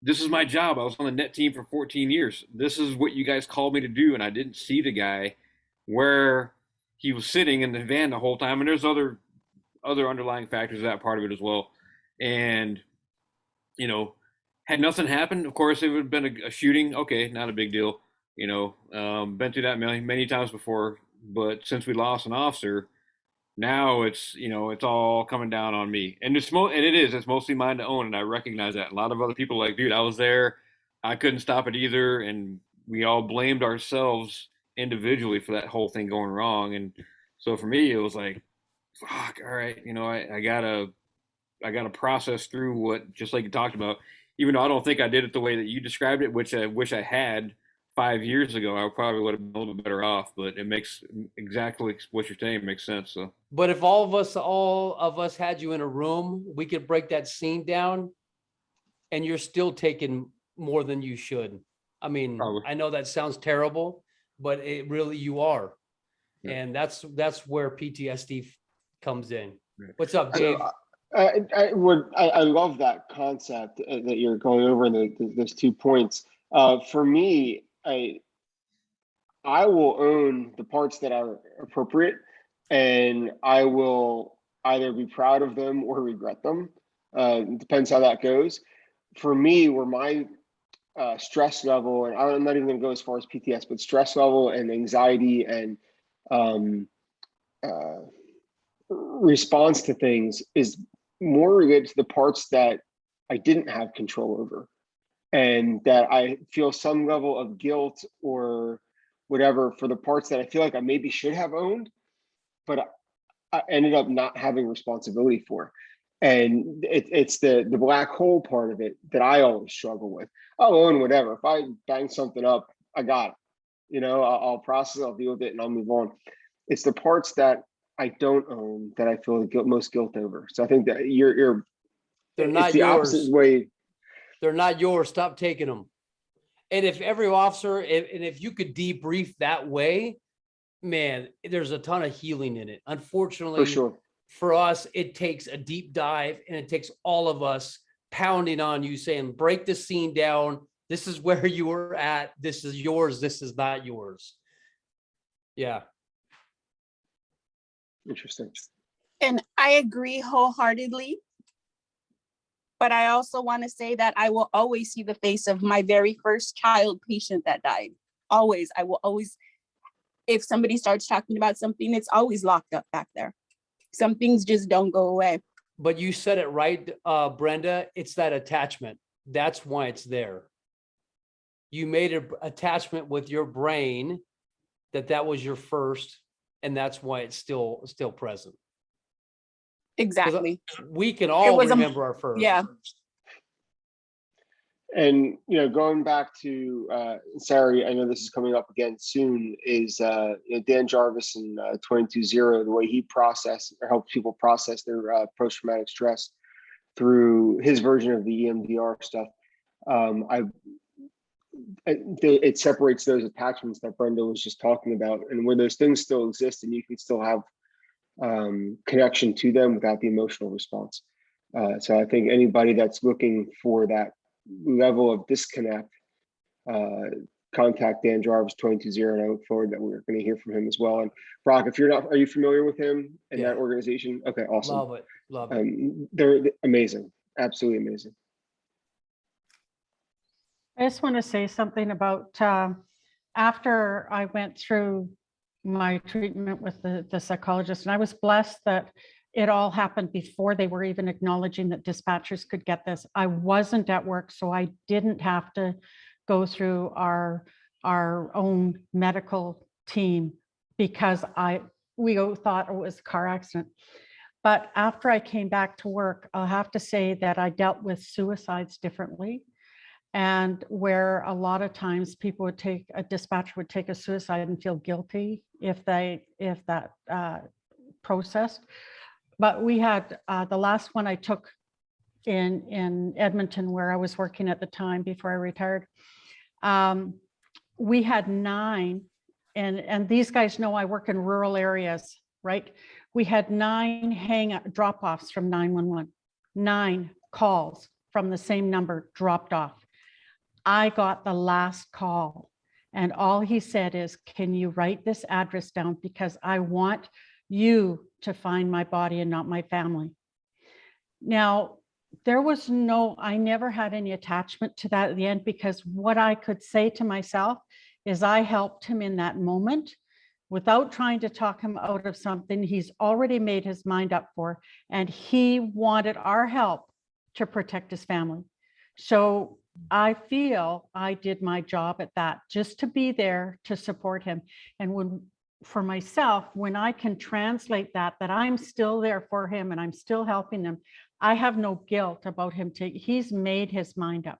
This is my job. I was on the net team for 14 years. This is what you guys called me to do, and I didn't see the guy where he was sitting in the van the whole time. And there's other underlying factors to that part of it as well. And you know, had nothing happened, of course, it would have been a shooting. Okay, not a big deal. You know, been through that many times before. But since we lost an officer, now it's all coming down on me, and it's mostly mine to own, and I recognize that. A lot of other people are like, dude, I was there, I couldn't stop it either, and we all blamed ourselves individually for that whole thing going wrong. And so for me, it was like, fuck, all right, I gotta process through what, just like you talked about, even though I don't think I did it the way that you described it, which I wish I had 5 years ago. I probably would have been a little bit better off, but it makes exactly what you're saying makes sense. So, but if all of us had you in a room, we could break that scene down, and you're still taking more than you should. I mean, probably. I know that sounds terrible, but it really, you are. Yeah. And that's where PTSD comes in. Right. What's up, Dave? I love that concept that you're going over in those 2 points. For me, I will own the parts that are appropriate, and I will either be proud of them or regret them. It depends how that goes. For me, where my stress level, and I'm not even going to go as far as PTS, but stress level and anxiety and response to things is more related to the parts that I didn't have control over, and that I feel some level of guilt or whatever for the parts that I feel like I maybe should have owned, but I ended up not having responsibility for. And it's the black hole part of it that I always struggle with. I'll own whatever. If I bang something up, I got it. I'll process it, I'll deal with it, and I'll move on. It's the parts that I don't own that I feel the most guilt over. So I think that they're not the yours. opposite way. They're not yours. Stop taking them. And if every officer, and if you could debrief that way, man, there's a ton of healing in it. Unfortunately, For sure. For us, it takes a deep dive, and it takes all of us pounding on you saying, break the scene down. This is where you were at. This is yours. This is not yours. Yeah. Interesting. And I agree wholeheartedly. But I also want to say that I will always see the face of my very first child patient that died. Always. I will always, if somebody starts talking about something, it's always locked up back there. Some things just don't go away. But you said it right, Brenda, it's that attachment. That's why it's there. You made an attachment with your brain that was your first, and that's why it's still present. Exactly. We can all remember our first. Yeah. And, you know, going back to Sarah, I know this is coming up again soon, is you know, Dan Jarvis and 22-0, the way he processed or helped people process their post-traumatic stress through his version of the EMDR stuff. It separates those attachments that Brenda was just talking about, and where those things still exist and you can still have connection to them without the emotional response. So I think anybody that's looking for that level of disconnect, contact Dan Jarvis 22-0, and I look forward that we're going to hear from him as well. And Brock, if you're not, are you familiar with him and that organization? Okay, awesome. Love it. They're amazing, absolutely amazing. I just want to say something about after I went through my treatment with the psychologist, and I was blessed that it all happened before they were even acknowledging that dispatchers could get this. I wasn't at work, so I didn't have to go through our own medical team because we thought it was a car accident. But after I came back to work, I'll have to say that I dealt with suicides differently. And where a lot of times people would a dispatcher would take a suicide and feel guilty if that processed. But we had the last one I took in Edmonton, where I was working at the time before I retired. We had 9, and these guys know I work in rural areas, right? We had 9 drop-offs from 911, 9 calls from the same number dropped off. I got the last call, and all he said is, can you write this address down, because I want you to find my body and not my family. Now, I never had any attachment to that at the end, because what I could say to myself is I helped him in that moment without trying to talk him out of something he's already made his mind up for, and he wanted our help to protect his family. So I feel I did my job at that, just to be there to support him. And for myself, when I can translate that I'm still there for him and I'm still helping him, I have no guilt about him. He's made his mind up.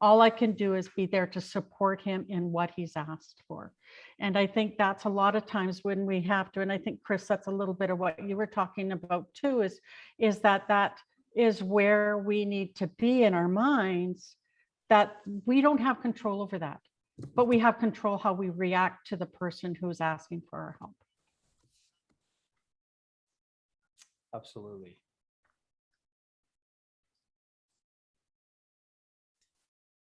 All I can do is be there to support him in what he's asked for. And I think that's a lot of times when we have to, and I think, Chris, that's a little bit of what you were talking about too, is that is where we need to be in our minds, that we don't have control over that, but we have control how we react to the person who's asking for our help. Absolutely.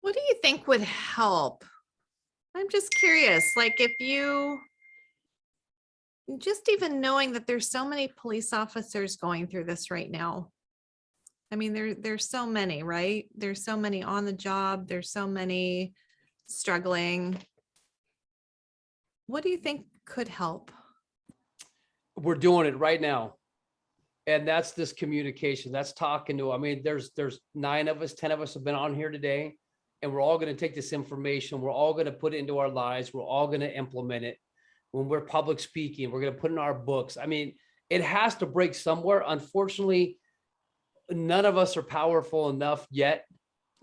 What do you think would help? I'm just curious, like if you, just even knowing that there's so many police officers going through this right now. I mean, there's so many, right? There's so many on the job. There's so many struggling. What do you think could help? We're doing it right now. And that's this communication. That's talking to, I mean, there's 9 of us, 10 of us have been on here today, and we're all going to take this information. We're all going to put it into our lives. We're all going to implement it. When we're public speaking, we're going to put it in our books. I mean, it has to break somewhere. Unfortunately, none of us are powerful enough yet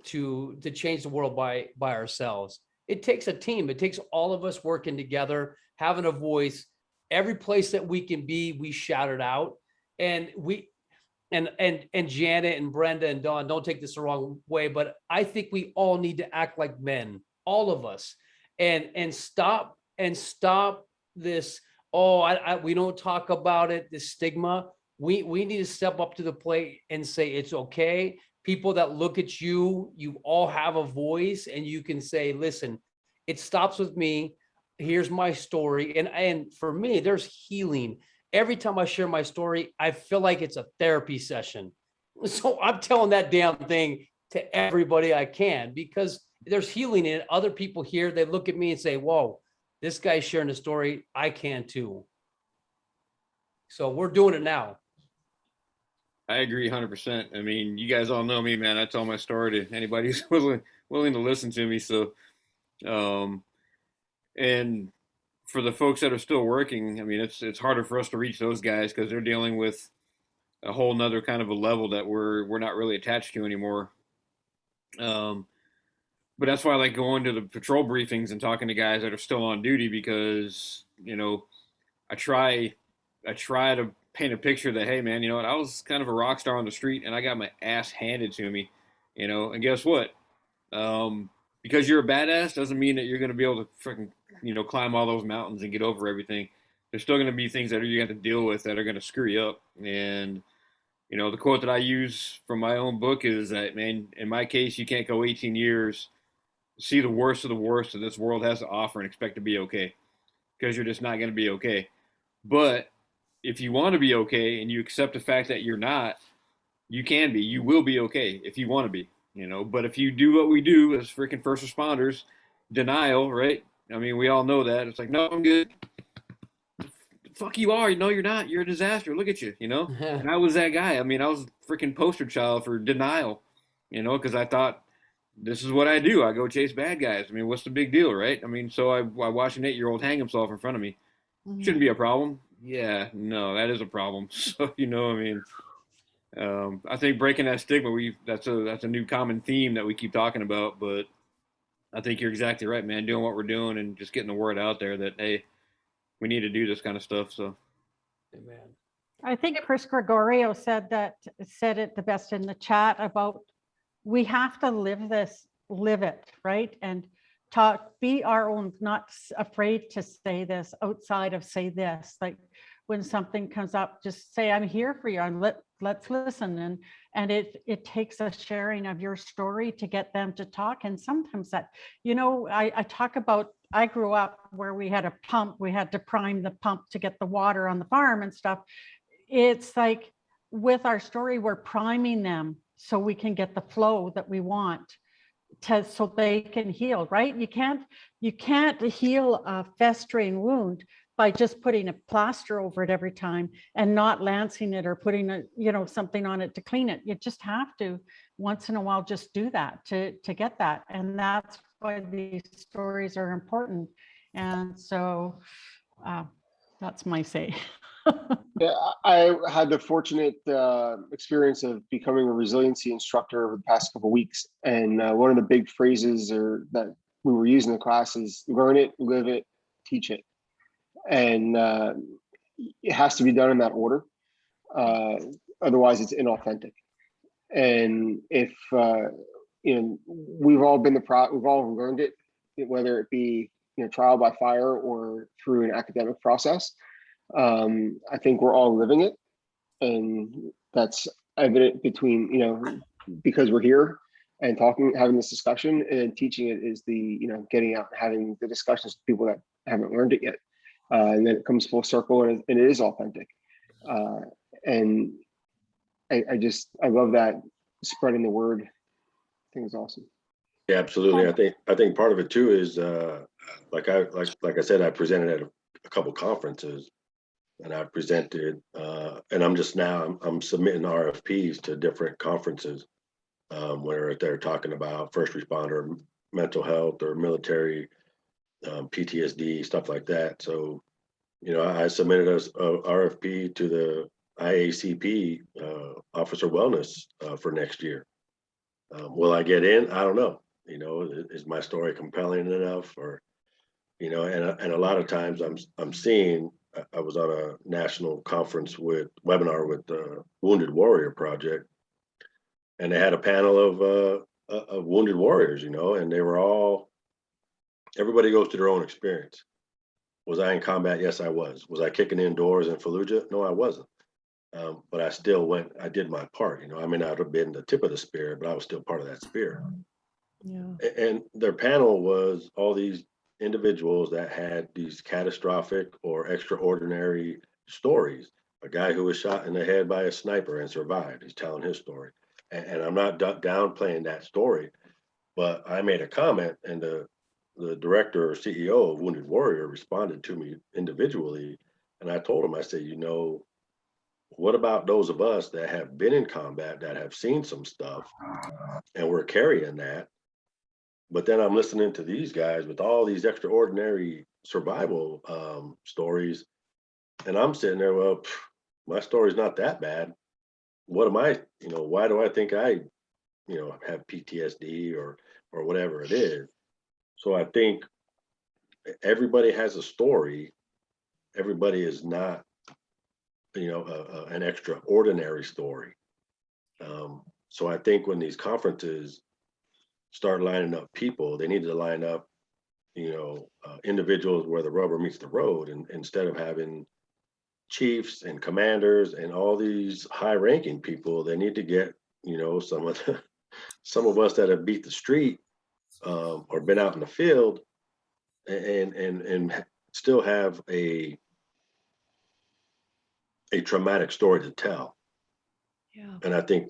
to change the world by ourselves. It takes a team. It takes all of us working together, having a voice. Every place that we can be, we shout it out. And Janet and Brenda and Dawn, don't take this the wrong way, but I think we all need to act like men, all of us, and stop this. Oh, we don't talk about it. This stigma. We need to step up to the plate and say it's okay. People that look at you, you all have a voice, and you can say, listen, it stops with me. Here's my story. And for me, there's healing. Every time I share my story, I feel like it's a therapy session. So I'm telling that damn thing to everybody I can, because there's healing in it. Other people here, they look at me and say, whoa, this guy's sharing a story. I can too. So we're doing it now. I agree 100%. I mean, you guys all know me, man. I tell my story to anybody who's willing to listen to me. So, and for the folks that are still working, I mean, it's harder for us to reach those guys because they're dealing with a whole nother kind of a level that we're not really attached to anymore. But that's why I like going to the patrol briefings and talking to guys that are still on duty, because, you know, I try to paint a picture that, hey man, you know what, I was kind of a rock star on the street and I got my ass handed to me, you know, and guess what? Because you're a badass doesn't mean that you're going to be able to freaking, you know, climb all those mountains and get over everything. There's still going to be things that you have to deal with that are going to screw you up. And, you know, the quote that I use from my own book is that, man, in my case, you can't go 18 years, see the worst of the worst that this world has to offer and expect to be okay, because you're just not going to be okay. But if you want to be okay and you accept the fact that you're not, you can be. You will be okay if you want to be, you know. But if you do what we do as freaking first responders, denial, right? I mean, we all know that. It's like, no, I'm good. Fuck you are. No, you're not. You're a disaster. Look at you, you know. And I was that guy. I mean, I was a freaking poster child for denial, you know, because I thought this is what I do. I go chase bad guys. I mean, what's the big deal, right? I mean, so I watched an 8-year-old hang himself in front of me. Shouldn't be a problem. Yeah, no, that is a problem. So, you know, I mean, I think breaking that stigma, that's a new common theme that we keep talking about. But I think you're exactly right, man. Doing what we're doing and just getting the word out there that, hey, we need to do this kind of stuff. So, Amen. I think Chris Gregorio said it the best in the chat about, we have to live it, right? And be our own, not afraid to say this outside of say this. Like when something comes up, just say, I'm here for you. Let's listen. And it takes a sharing of your story to get them to talk. And sometimes that, you know, I talk about, I grew up where we had a pump, we had to prime the pump to get the water on the farm and stuff. It's like with our story, we're priming them so we can get the flow that we want so they can heal, right? You can't heal a festering wound by just putting a plaster over it every time and not lancing it or putting something on it to clean it. You just have to once in a while just do that to get that. And that's why these stories are important. And so that's my say. Yeah, I had the fortunate experience of becoming a resiliency instructor over the past couple of weeks. And one of the big phrases that we were using in the class is learn it, live it, teach it. And it has to be done in that order. Otherwise, it's inauthentic. And if we've all learned it, whether it be trial by fire or through an academic process. I think we're all living it, and that's evident between because we're here and having this discussion, and teaching it is the getting out and having the discussions with people that haven't learned it yet, and then it comes full circle and it is authentic. And I love that spreading the word. I think it's awesome. Yeah, absolutely. I think part of it too is like I said, I presented at a couple conferences. And I've presented, and I'm submitting RFPs to different conferences where they're talking about first responder, mental health, or military PTSD, stuff like that. So, I submitted a RFP to the IACP Officer Wellness for next year. Will I get in? I don't know. Is my story compelling enough, or and a lot of times I'm seeing. I was on a national webinar with the Wounded Warrior Project, and they had a panel of wounded warriors, and they were everybody goes through their own experience. Was I in combat? Yes, I was. Was I kicking in doors in Fallujah? No, I wasn't. But I still went, I did my part, I may not have been the tip of the spear, but I was still part of that spear. Yeah. And their panel was all these individuals that had these catastrophic or extraordinary stories a guy who was shot in the head by a sniper and survived. He's telling his story. And I'm not downplaying that story, but I made a comment, and the director or CEO of Wounded Warrior responded to me individually. And I told him, I said, you know, what about those of us that have been in combat, that have seen some stuff, and we're carrying that? But then I'm listening to these guys with all these extraordinary survival stories, and I'm sitting there, well, my story's not that bad. What am I, you know, why do I think I, you know, have PTSD or whatever it is? So I think everybody has a story. Everybody is not, you know, an extraordinary story. So I think when these conferences start lining up people, they need to line up, you know, individuals where the rubber meets the road, and instead of having chiefs and commanders and all these high-ranking people, they need to get, you know, some of us that have beat the street or been out in the field and still have a traumatic story to tell. Yeah. And I think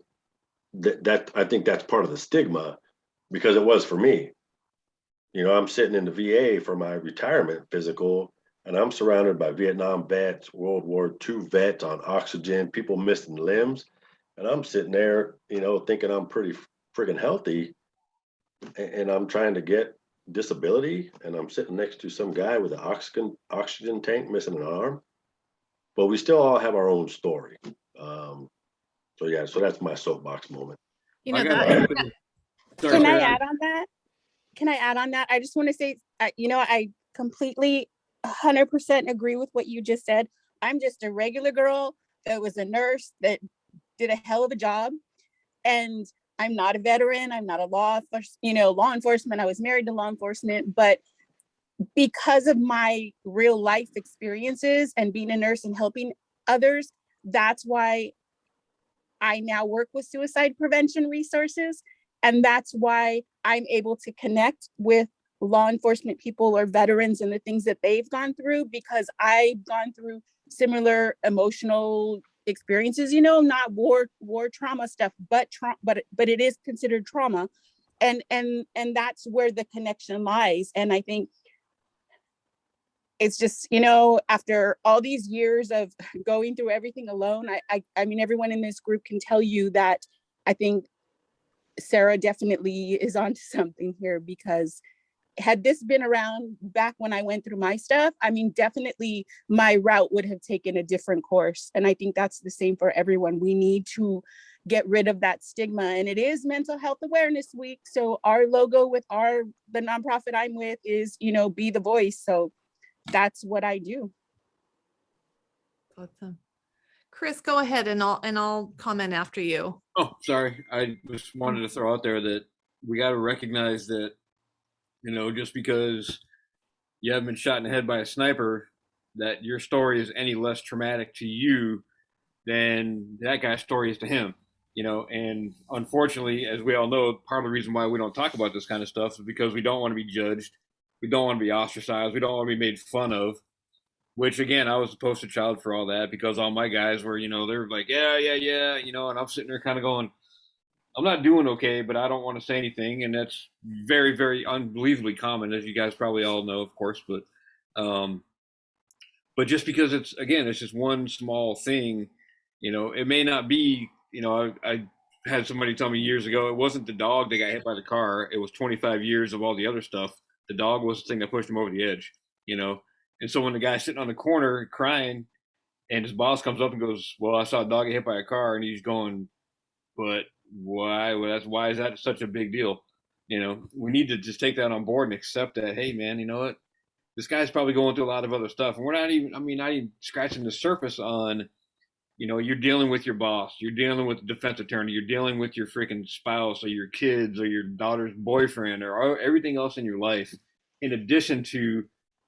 that's part of the stigma, because it was for me. You know, I'm sitting in the VA for my retirement physical, and I'm surrounded by Vietnam vets, World War II vets on oxygen, people missing limbs. And I'm sitting there, you know, thinking I'm pretty friggin' healthy, and I'm trying to get disability, and I'm sitting next to some guy with an oxygen tank missing an arm. But we still all have our own story. So yeah, so that's my soapbox moment. You know, I got that, Sorry, Can I Sarah. add on that? Can I add on that? I just want to say, you know, I completely 100% agree with what you just said. I'm just a regular girl that was a nurse that did a hell of a job. And I'm not a veteran. I'm not a law enforcement. I was married to law enforcement, but because of my real life experiences and being a nurse and helping others, that's why I now work with suicide prevention resources. And that's why I'm able to connect with law enforcement people or veterans and the things that they've gone through, because I've gone through similar emotional experiences, you know, not war trauma stuff, but it is considered trauma. And that's where the connection lies. And I think it's just, you know, after all these years of going through everything alone, I mean, everyone in this group can tell you that I think Sarah definitely is onto something here, because had this been around back when I went through my stuff, I mean, definitely my route would have taken a different course. And I think that's the same for everyone. We need to get rid of that stigma. And it is Mental Health Awareness Week. So our logo with the nonprofit I'm with is, you know, be the voice. So that's what I do. awesome. Chris, go ahead, and I'll comment after you. Oh, sorry. I just wanted to throw out there that we got to recognize that, you know, just because you haven't been shot in the head by a sniper, that your story is any less traumatic to you than that guy's story is to him. You know, and unfortunately, as we all know, part of the reason why we don't talk about this kind of stuff is because we don't want to be judged. We don't want to be ostracized. We don't want to be made fun of. Which again, I was the poster child for all that, because all my guys were, you know, they're like, yeah, you know, and I'm sitting there kind of going, I'm not doing okay, but I don't want to say anything. And that's very, very unbelievably common, as you guys probably all know, of course. But just because it's just one small thing, you know, it may not be, you know, I had somebody tell me years ago, it wasn't the dog that got hit by the car. It was 25 years of all the other stuff. The dog was the thing that pushed him over the edge, you know? And so when the guy's sitting on the corner crying and his boss comes up and goes, well, I saw a dog get hit by a car, and he's going, but why? Well, why is that such a big deal? You know, we need to just take that on board and accept that, hey man, you know what? This guy's probably going through a lot of other stuff. And we're not even scratching the surface on, you know, you're dealing with your boss, you're dealing with the defense attorney, you're dealing with your freaking spouse or your kids or your daughter's boyfriend or everything else in your life, in addition to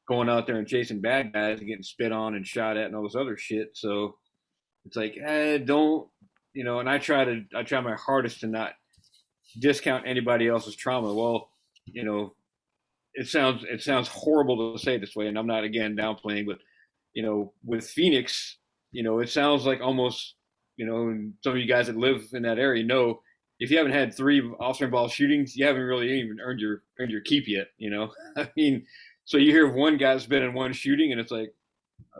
going out there and chasing bad guys and getting spit on and shot at and all this other shit. So it's like, don't, you know, and I try my hardest to not discount anybody else's trauma. Well, you know, it sounds horrible to say this way, and I'm not, again, downplaying, but, you know, with Phoenix, it sounds like almost, and some of you guys that live in that area know, if you haven't had 3 officer involved shootings, you haven't really even earned your keep yet. I mean, so you hear of one guy's been in one shooting, and it's like,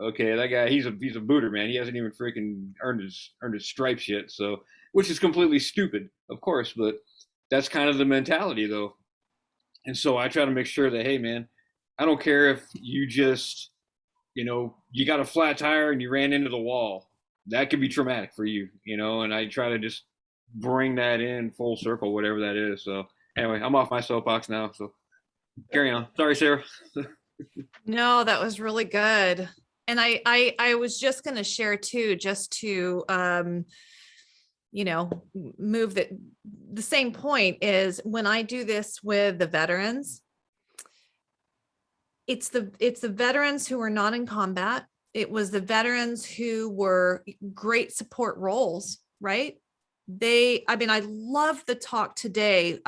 okay, that guy, he's a booter, man. He hasn't even freaking earned his stripes yet. So, which is completely stupid, of course, but that's kind of the mentality, though. And so I try to make sure that, hey, man, I don't care if you just, you got a flat tire and you ran into the wall. That could be traumatic for you, and I try to just bring that in full circle, whatever that is. So anyway, I'm off my soapbox now. So carry on. Sorry, Sarah. No, that was really good. And I was just going to share too, just to, move the same point is when I do this with the veterans, it's the veterans who are not in combat. It was the veterans who were great support roles, right? I love the talk today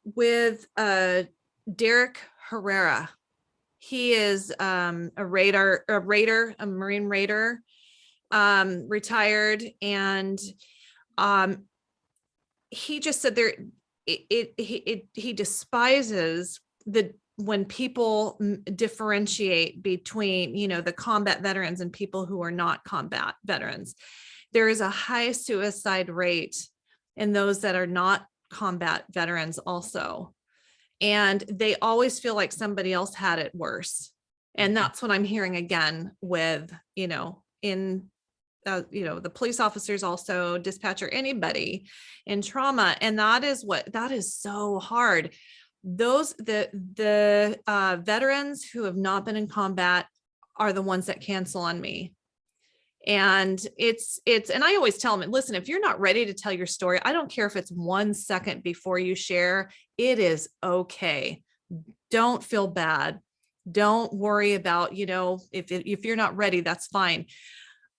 with Derek Herrera. He is a Marine Raider, retired, and he just said he despises when people differentiate between, the combat veterans and people who are not combat veterans. There is a high suicide rate in those that are not combat veterans also. And they always feel like somebody else had it worse. And that's what I'm hearing again with, the police officers, also dispatcher, anybody in trauma. And that is so hard. The veterans who have not been in combat are the ones that cancel on me. And and I always tell them, listen, if you're not ready to tell your story, I don't care if it's 1 second before you share, it is okay. Don't feel bad. Don't worry about, if you're not ready, that's fine.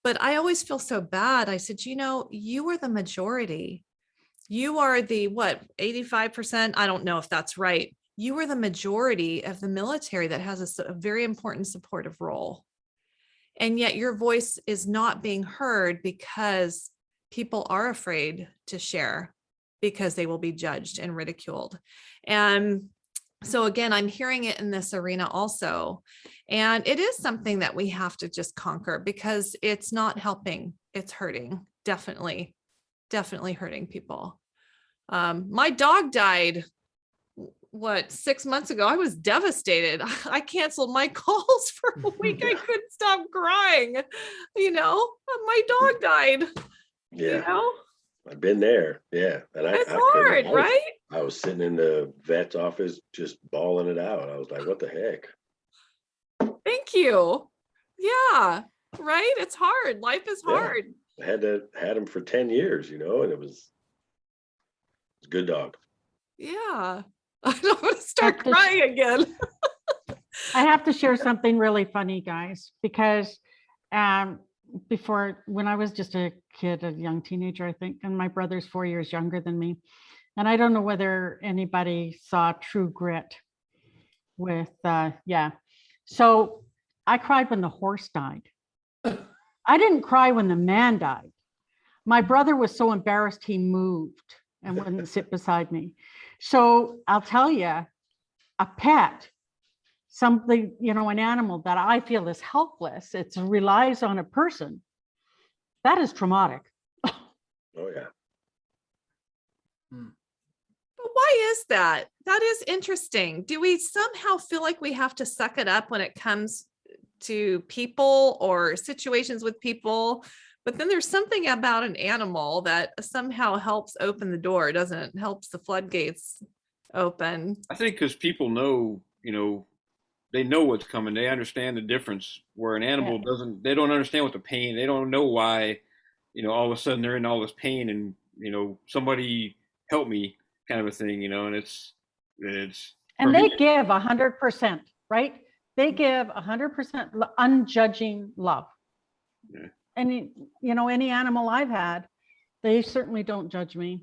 But I always feel so bad. I said, you are the majority. You are the 85%. I don't know if that's right. You are the majority of the military that has a very important supportive role. And yet your voice is not being heard because people are afraid to share because they will be judged and ridiculed. And so again, I'm hearing it in this arena also. And it is something that we have to just conquer because it's not helping. It's hurting. Definitely hurting people. My dog died 6 months ago. I was devastated. I canceled my calls for a week. I couldn't stop crying. My dog died. Yeah. I've been there. Yeah. And it's hard, right? I was sitting in the vet's office just bawling it out. I was like, what the heck? Thank you. Yeah. Right. It's hard. Life is hard. I had him for 10 years, and it was a good dog. Yeah. I don't want to start crying again. I have to share something really funny, guys, because when I was just a kid, a young teenager, I think, and my brother's 4 years younger than me. And I don't know whether anybody saw True Grit with, So I cried when the horse died. I didn't cry when the man died. My brother was so embarrassed, he moved and wouldn't sit beside me. So I'll tell you, a pet, something, an animal that I feel is helpless, it relies on a person, that is traumatic. Oh, yeah. But why is that? That is interesting. Do we somehow feel like we have to suck it up when it comes to people or situations with people? But then there's something about an animal that somehow helps open the door, doesn't it? Helps the floodgates open. I think because people know, they know what's coming. They understand the difference, where an animal doesn't. They don't understand what the pain. They don't know why, all of a sudden they're in all this pain and, somebody help me kind of a thing, and it's. And they give 100%, right? They give 100% unjudging love. Yeah. Any animal I've had, they certainly don't judge me.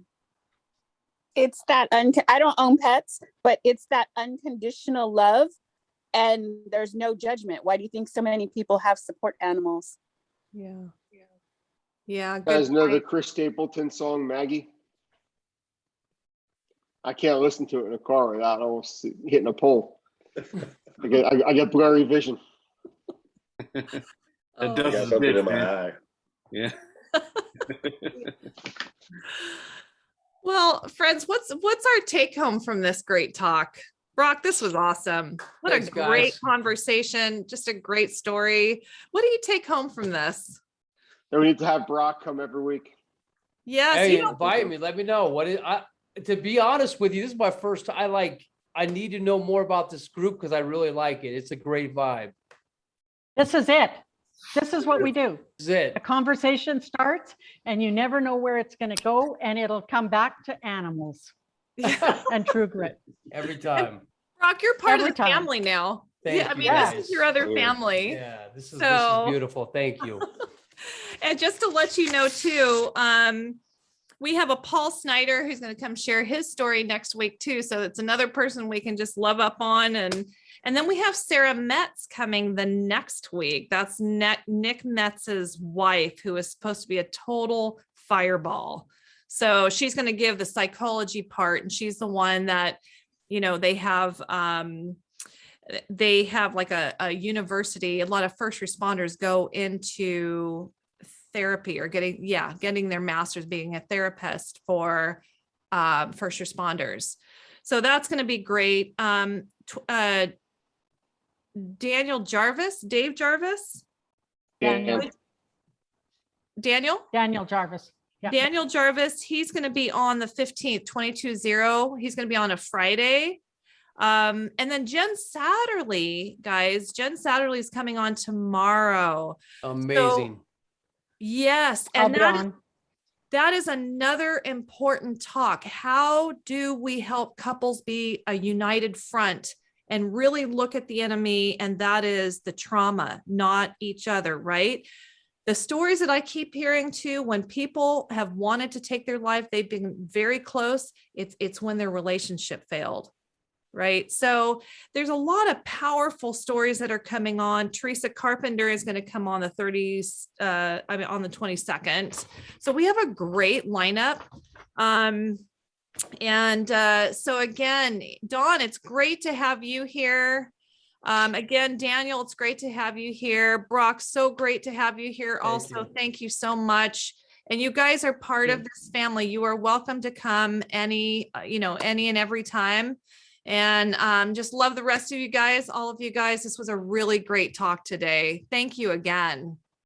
It's that, I don't own pets, but it's that unconditional love and there's no judgment. Why do you think so many people have support animals? Yeah. Yeah. You Good guys know the point. Chris Stapleton song, Maggie? I can't listen to it in a car without almost hitting a pole. I get blurry vision. It Oh, does Got a something bit, in my man. eye. Yeah. well, friends, what's our take home from this great talk? Brock, this was awesome. What Thanks, a great guys. conversation. Just a great story. What do you take home from this? And we need to have Brock come every week. Yes, Hey, you know, invite me. Let me know what is. To be honest with you, this is my first time. I need to know more about this group because I really like it. It's a great vibe. This is it. This is what we do. This is it. A conversation starts and you never know where it's going to go, and it'll come back to animals and True Grit. Every time. Brock, you're part Every of the time. family now. Thank I you, mean, this guys. is your other Yeah. family. Yeah, this is So- beautiful. Thank you. And just to let you know too, we have a Paul Snyder who's going to come share his story next week too. So it's another person we can just love up on. And then we have Sarah Metz coming the next week. That's Nick Metz's wife, who is supposed to be a total fireball. So she's going to give the psychology part, and she's the one that, you know, they have like a university. A lot of first responders go into therapy or getting their master's, being a therapist for first responders. So that's going to be great. Dave Jarvis. Daniel. Daniel Jarvis. Yeah. Daniel Jarvis, he's going to be on the 15th, 22-0. He's going to be on a Friday. And then Jen Satterley, guys, Jen Satterley is coming on tomorrow. Amazing. Yes. I'll And be on. that is another important talk. How do we help couples be a united front and really look at the enemy? And that is the trauma, not each other, right? The stories that I keep hearing too, when people have wanted to take their life, they've been very close. It's when their relationship failed. Right. So there's a lot of powerful stories that are coming on. Teresa Carpenter is going to come on the 30s, on the 22nd. So we have a great lineup. So again, Dawn, it's great to have you here. Again, Daniel, it's great to have you here. Brock, so great to have you here. Also, thank you so much. And you guys are part of this family. You are welcome to come any and every time. And just love the rest of you guys, all of you guys. This was a really great talk today. Thank you again.